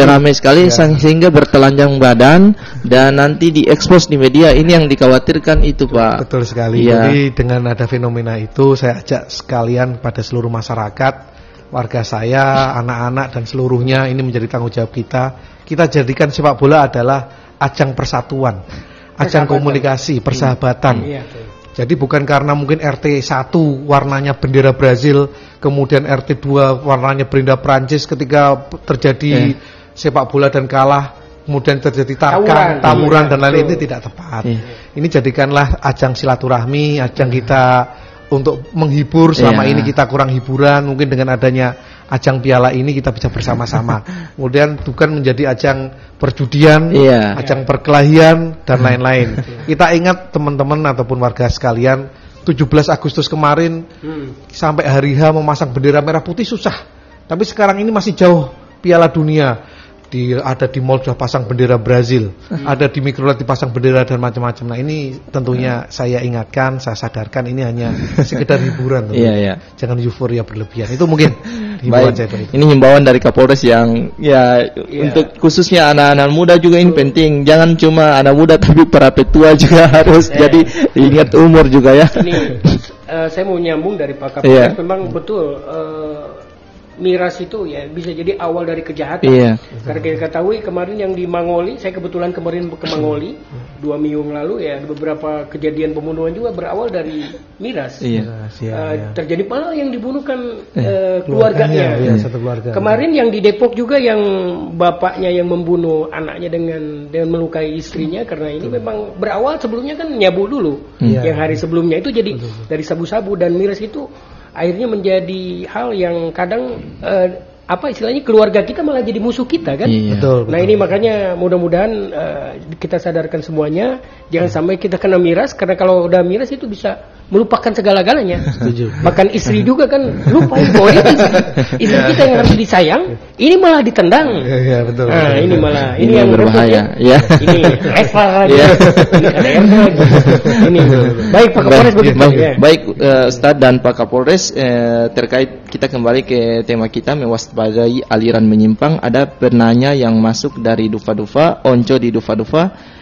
ramai sekali sehingga bertelanjang badan dan nanti diekspos di media. Ini yang dikhawatirkan itu Pak. Betul sekali. Jadi dengan ada fenomena itu saya ajak sekalian pada seluruh masyarakat, warga saya, anak-anak dan seluruhnya, ini menjadi tanggung jawab kita. Kita jadikan sepak bola adalah ajang persatuan, ajang komunikasi, persahabatan. Jadi bukan karena mungkin RT 1 warnanya bendera Brazil, kemudian RT 2 warnanya bendera Prancis, ketika terjadi sepak bola dan kalah, kemudian terjadi tawuran dan lain-lain, itu tidak tepat. Ini jadikanlah ajang silaturahmi, ajang kita untuk menghibur. Selama ini kita kurang hiburan, mungkin dengan adanya ajang piala ini kita bisa bersama-sama. Kemudian bukan menjadi ajang perjudian, ajang perkelahian dan lain-lain. Kita ingat teman-teman ataupun warga sekalian, 17 Agustus kemarin sampai hari H memasang bendera merah putih susah. Tapi sekarang ini masih jauh Piala Dunia. Ada di mall sudah pasang bendera Brazil, ada di mikrolet dipasang bendera dan macam-macam. Nah ini tentunya saya ingatkan, saya sadarkan ini hanya sekedar hiburan. Jangan euforia berlebihan. Itu mungkin himbauan saya. Ini himbauan dari Kapolres yang untuk khususnya anak-anak muda juga ini penting. Jangan cuma anak muda tapi para petua juga harus jadi ingat umur juga ya. Ini saya mau nyambung dari Pak Kapolres. Memang betul. Miras itu ya bisa jadi awal dari kejahatan. Karena kita ketahui kemarin yang di Mangoli, saya kebetulan kemarin ke Mangoli 2 minggu lalu ya, beberapa kejadian pembunuhan juga berawal dari miras. Terjadi malah yang dibunuh kan keluarganya. Satu keluarga. Kemarin yang di Depok juga yang bapaknya yang membunuh anaknya dengan melukai istrinya, karena ini memang berawal sebelumnya kan nyabu dulu. Yang hari sebelumnya itu jadi dari sabu-sabu dan miras itu akhirnya menjadi hal yang kadang istilahnya keluarga kita malah jadi musuh kita kan. Betul. Nah ini makanya mudah-mudahan kita sadarkan semuanya, jangan sampai kita kena miras, karena kalau udah miras itu bisa melupakan segala-galanya. Bahkan istri juga kan lupa bahwa istri kita yang harus disayang, ini malah ditendang. Betul. Nah ini malah ini yang berbahaya. Ini Eva ini baik Pak Kapolres begitu. Baik Ustadz dan Pak Kapolres, terkait kita kembali ke tema kita mewaspadai aliran menyimpang. Ada penanya yang masuk dari Dufa-Dufa, Onco di Dufa-Dufa.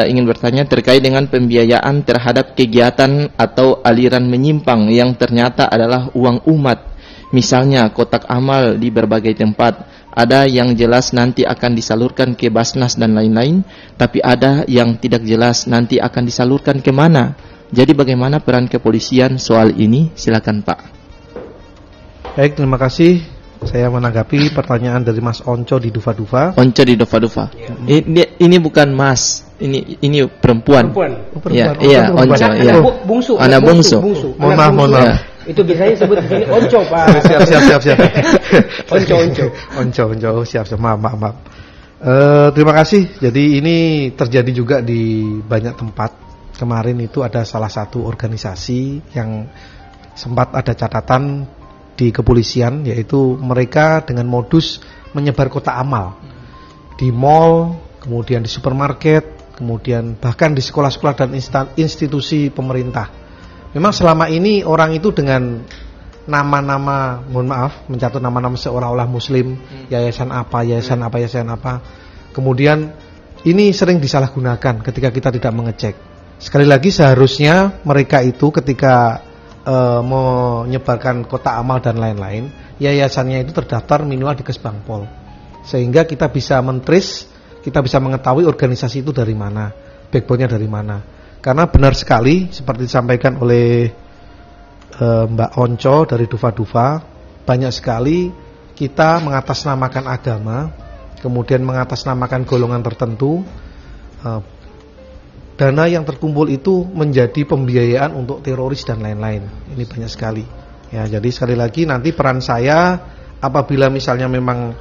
Ingin bertanya terkait dengan pembiayaan terhadap kegiatan atau aliran menyimpang yang ternyata adalah uang umat, misalnya kotak amal di berbagai tempat. Ada yang jelas nanti akan disalurkan ke Basnas dan lain-lain, tapi ada yang tidak jelas nanti akan disalurkan kemana. Jadi bagaimana peran kepolisian soal ini? Silakan Pak. Baik, terima kasih. Saya menanggapi pertanyaan dari Mas Onco di Dufa-Dufa. Onco di Dufa-Dufa. Ini bukan Mas, ini perempuan. Perempuan. Iya, Onco. Iya. Bungsu. Anak bungsu. Mohon maaf. Ya. Itu biasanya sebut di sini Onco, Pak. Siap. Onco. Siap. Maaf. Terima kasih. Jadi ini terjadi juga di banyak tempat. Kemarin itu ada salah satu organisasi yang sempat ada catatan di kepolisian, yaitu mereka dengan modus menyebar kotak amal di mall, kemudian di supermarket, kemudian bahkan di sekolah-sekolah dan institusi pemerintah. Memang selama ini orang itu dengan nama-nama, mohon maaf, mencatut nama-nama seolah-olah muslim, yayasan apa. Kemudian ini sering disalahgunakan ketika kita tidak mengecek. Sekali lagi seharusnya mereka itu ketika menyebarkan kotak amal dan lain-lain, yayasannya itu terdaftar minimal di Kesbangpol, sehingga kita bisa men-trace, kita bisa mengetahui organisasi itu dari mana, backbone-nya dari mana. Karena benar sekali seperti disampaikan oleh Mbak Onco dari Dufa-Dufa, banyak sekali kita mengatasnamakan agama, kemudian mengatasnamakan golongan tertentu. Dana yang terkumpul itu menjadi pembiayaan untuk teroris dan lain-lain. Ini banyak sekali. Ya, jadi sekali lagi nanti peran saya apabila misalnya memang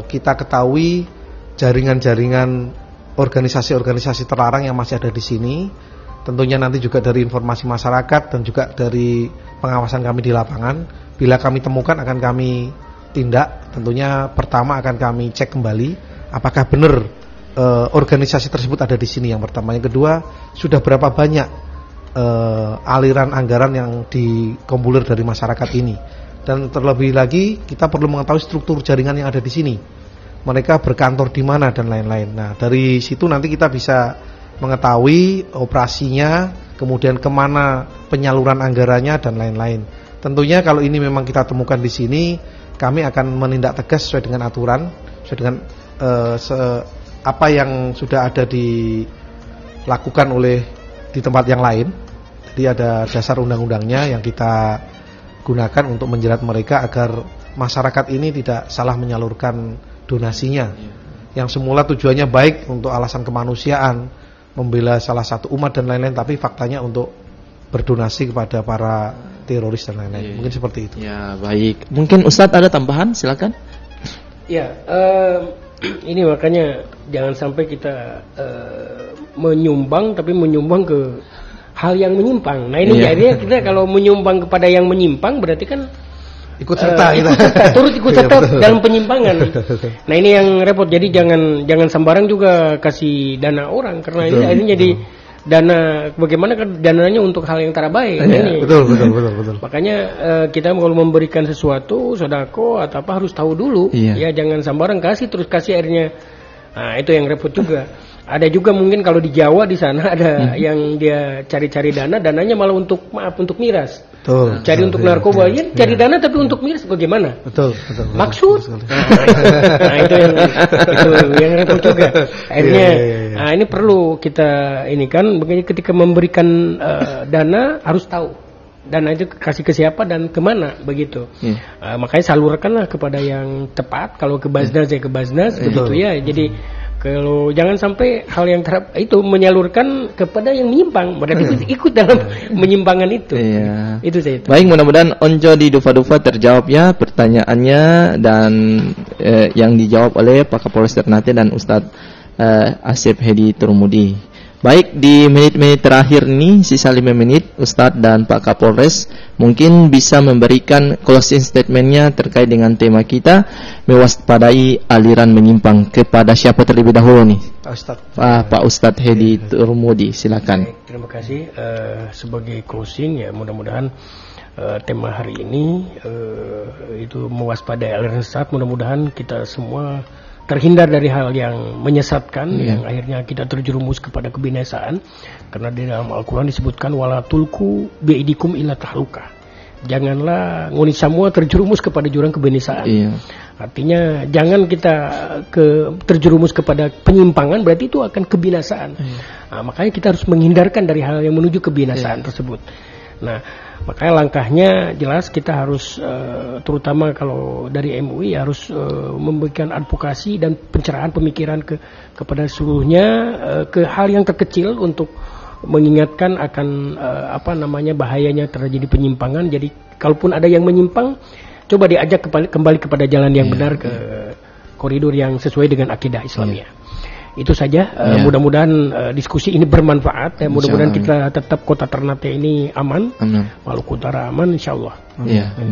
kita ketahui jaringan-jaringan organisasi-organisasi terlarang yang masih ada di sini, tentunya nanti juga dari informasi masyarakat dan juga dari pengawasan kami di lapangan, bila kami temukan akan kami tindak. Tentunya pertama akan kami cek kembali apakah benar organisasi tersebut ada di sini, yang pertama. Yang kedua, sudah berapa banyak aliran anggaran yang dikompulir dari masyarakat ini. Dan terlebih lagi kita perlu mengetahui struktur jaringan yang ada di sini, mereka berkantor di mana dan lain-lain. Nah, dari situ nanti kita bisa mengetahui operasinya, kemudian kemana penyaluran anggarannya dan lain-lain. Tentunya kalau ini memang kita temukan di sini, kami akan menindak tegas sesuai dengan aturan, sesuai dengan apa yang sudah ada dilakukan oleh di tempat yang lain. Jadi ada dasar undang-undangnya yang kita gunakan untuk menjerat mereka agar masyarakat ini tidak salah menyalurkan donasinya, yang semula tujuannya baik untuk alasan kemanusiaan, membela salah satu umat dan lain-lain, tapi faktanya untuk berdonasi kepada para teroris dan lain-lain. Mungkin seperti itu. Ya, baik. Mungkin Ustadz ada tambahan, silakan. Ya, ini makanya jangan sampai kita menyumbang, tapi menyumbang ke hal yang menyimpang. Nah ini akhirnya kita kalau menyumbang kepada yang menyimpang berarti kan ikut serta, turut ikut serta dalam penyimpangan. Nah ini yang repot. Jadi jangan sembarang juga kasih dana orang, karena ini akhirnya jadi dana, bagaimana kan dananya untuk hal yang terbaik. Ini. Betul. Makanya kita kalau memberikan sesuatu, sodako atau apa harus tahu dulu. Ya jangan sembarang kasih terus kasih akhirnya. Nah itu yang repot juga. Ada juga mungkin kalau di Jawa di sana ada yang dia cari-cari dananya malah untuk miras. Betul. Cari untuk narkoba, cari dana tapi untuk miras, bagaimana? Betul. Maksud? Nah itu yang repot juga. Akhirnya, nah ini perlu kita ini kan, begini ketika memberikan dana harus tahu dana itu kasih ke siapa dan kemana begitu. Makanya salurkanlah kepada yang tepat. Kalau ke Basnas ya ke Basnas, begitu ya. Jadi kalau jangan sampai hal yang itu menyalurkan kepada yang menyimpang, berarti ikut dalam menyimpangan itu. Itu saja. Baik, mudah-mudahan Onco di Dufa-Dufa terjawab ya pertanyaannya, dan yang dijawab oleh Pak Kapolres Ternate dan Ustadz Asep Hedi Turmudi. Baik, di menit-menit terakhir ini, sisa 5 menit, Ustadz dan Pak Kapolres mungkin bisa memberikan closing statementnya terkait dengan tema kita, mewaspadai aliran menyimpang. Kepada siapa terlebih dahulu nih? Pak Ustadz Hedi Turmudi, silakan. Terima kasih. Sebagai closing ya, mudah-mudahan tema hari ini itu mewaspadai aliran sesat. Mudah-mudahan kita semua terhindar dari hal yang menyesatkan, yang akhirnya kita terjerumus kepada kebinasaan. Karena di dalam Al-Quran disebutkan wala tulku bi'idikum ila tahluka. Janganlah ngoni semua terjerumus kepada jurang kebinasaan. Artinya jangan kita terjerumus kepada penyimpangan, berarti itu akan kebinasaan. Nah, makanya kita harus menghindarkan dari hal yang menuju kebinasaan tersebut. Nah, makanya langkahnya jelas kita harus terutama kalau dari MUI harus memberikan advokasi dan pencerahan pemikiran kepada seluruhnya ke hal yang terkecil untuk mengingatkan akan bahayanya terjadi penyimpangan. Jadi kalaupun ada yang menyimpang, coba diajak kembali kepada jalan yang benar, ke koridor yang sesuai dengan akidah Islamiyah. Itu saja. Mudah-mudahan diskusi ini bermanfaat. Mudah-mudahan kita tetap Kota Ternate ini aman. Maluku Utara aman, insyaallah.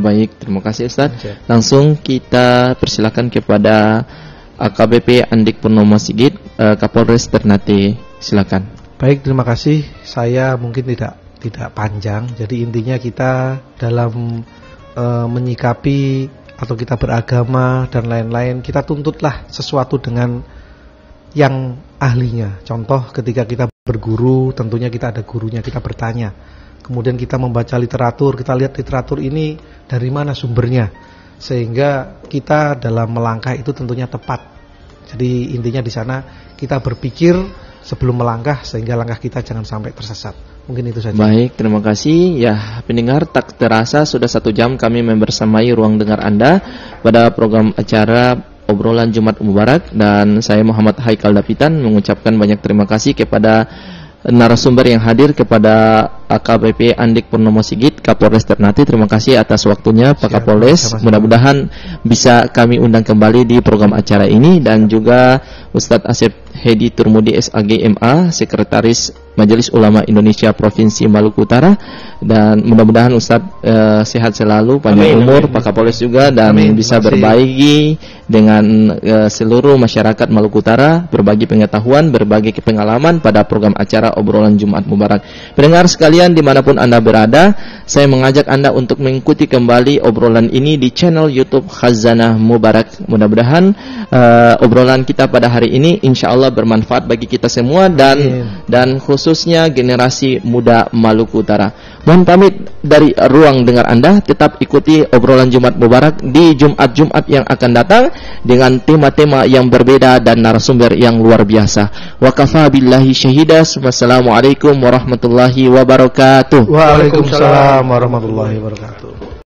Baik, terima kasih Ustaz. Langsung kita persilakan kepada AKBP Andik Purnomo Sigit, Kapolres Ternate. Silakan. Baik, terima kasih. Saya mungkin tidak panjang. Jadi intinya kita dalam menyikapi atau kita beragama dan lain-lain, kita tuntutlah sesuatu dengan yang ahlinya. Contoh ketika kita berguru, tentunya kita ada gurunya, kita bertanya. Kemudian kita membaca literatur, kita lihat literatur ini dari mana sumbernya, sehingga kita dalam melangkah itu tentunya tepat. Jadi intinya di sana kita berpikir sebelum melangkah, sehingga langkah kita jangan sampai tersesat. Mungkin itu saja. Baik, terima kasih. Ya, pendengar, tak terasa sudah 1 jam kami membersamai ruang dengar Anda pada program acara Obrolan Jumat Mubarak, dan saya Muhammad Haikal Dapitan mengucapkan banyak terima kasih kepada narasumber yang hadir, kepada AKBP Andik Purnomo Sigit, Kapolres Ternate. Terima kasih atas waktunya Pak Kapolres. Mudah-mudahan bisa kami undang kembali di program acara ini, dan juga Ustadz Asep Hedi Turmudi SAG MA, Sekretaris Majelis Ulama Indonesia Provinsi Maluku Utara, dan mudah-mudahan Ustadz sehat selalu, panjang umur, Pak Kapolres juga, dan bisa berbagi dengan seluruh masyarakat Maluku Utara, berbagi pengetahuan, berbagi pengalaman pada program acara Obrolan Jumat Mubarak. Pendengar sekalian dimanapun Anda berada, saya mengajak Anda untuk mengikuti kembali obrolan ini di channel YouTube Khazanah Mubarak. Mudah-mudahan obrolan kita pada hari ini insya Allah bermanfaat bagi kita semua, dan khususnya generasi muda Maluku Utara. Mohon pamit dari ruang dengar Anda. Tetap ikuti obrolan Jumat Mubarak di Jumat-Jumat yang akan datang dengan tema-tema yang berbeda dan narasumber yang luar biasa. Wa kafa billahi syahida. Wassalamualaikum warahmatullahi wabarakatuh. Waalaikumsalam warahmatullahi wabarakatuh.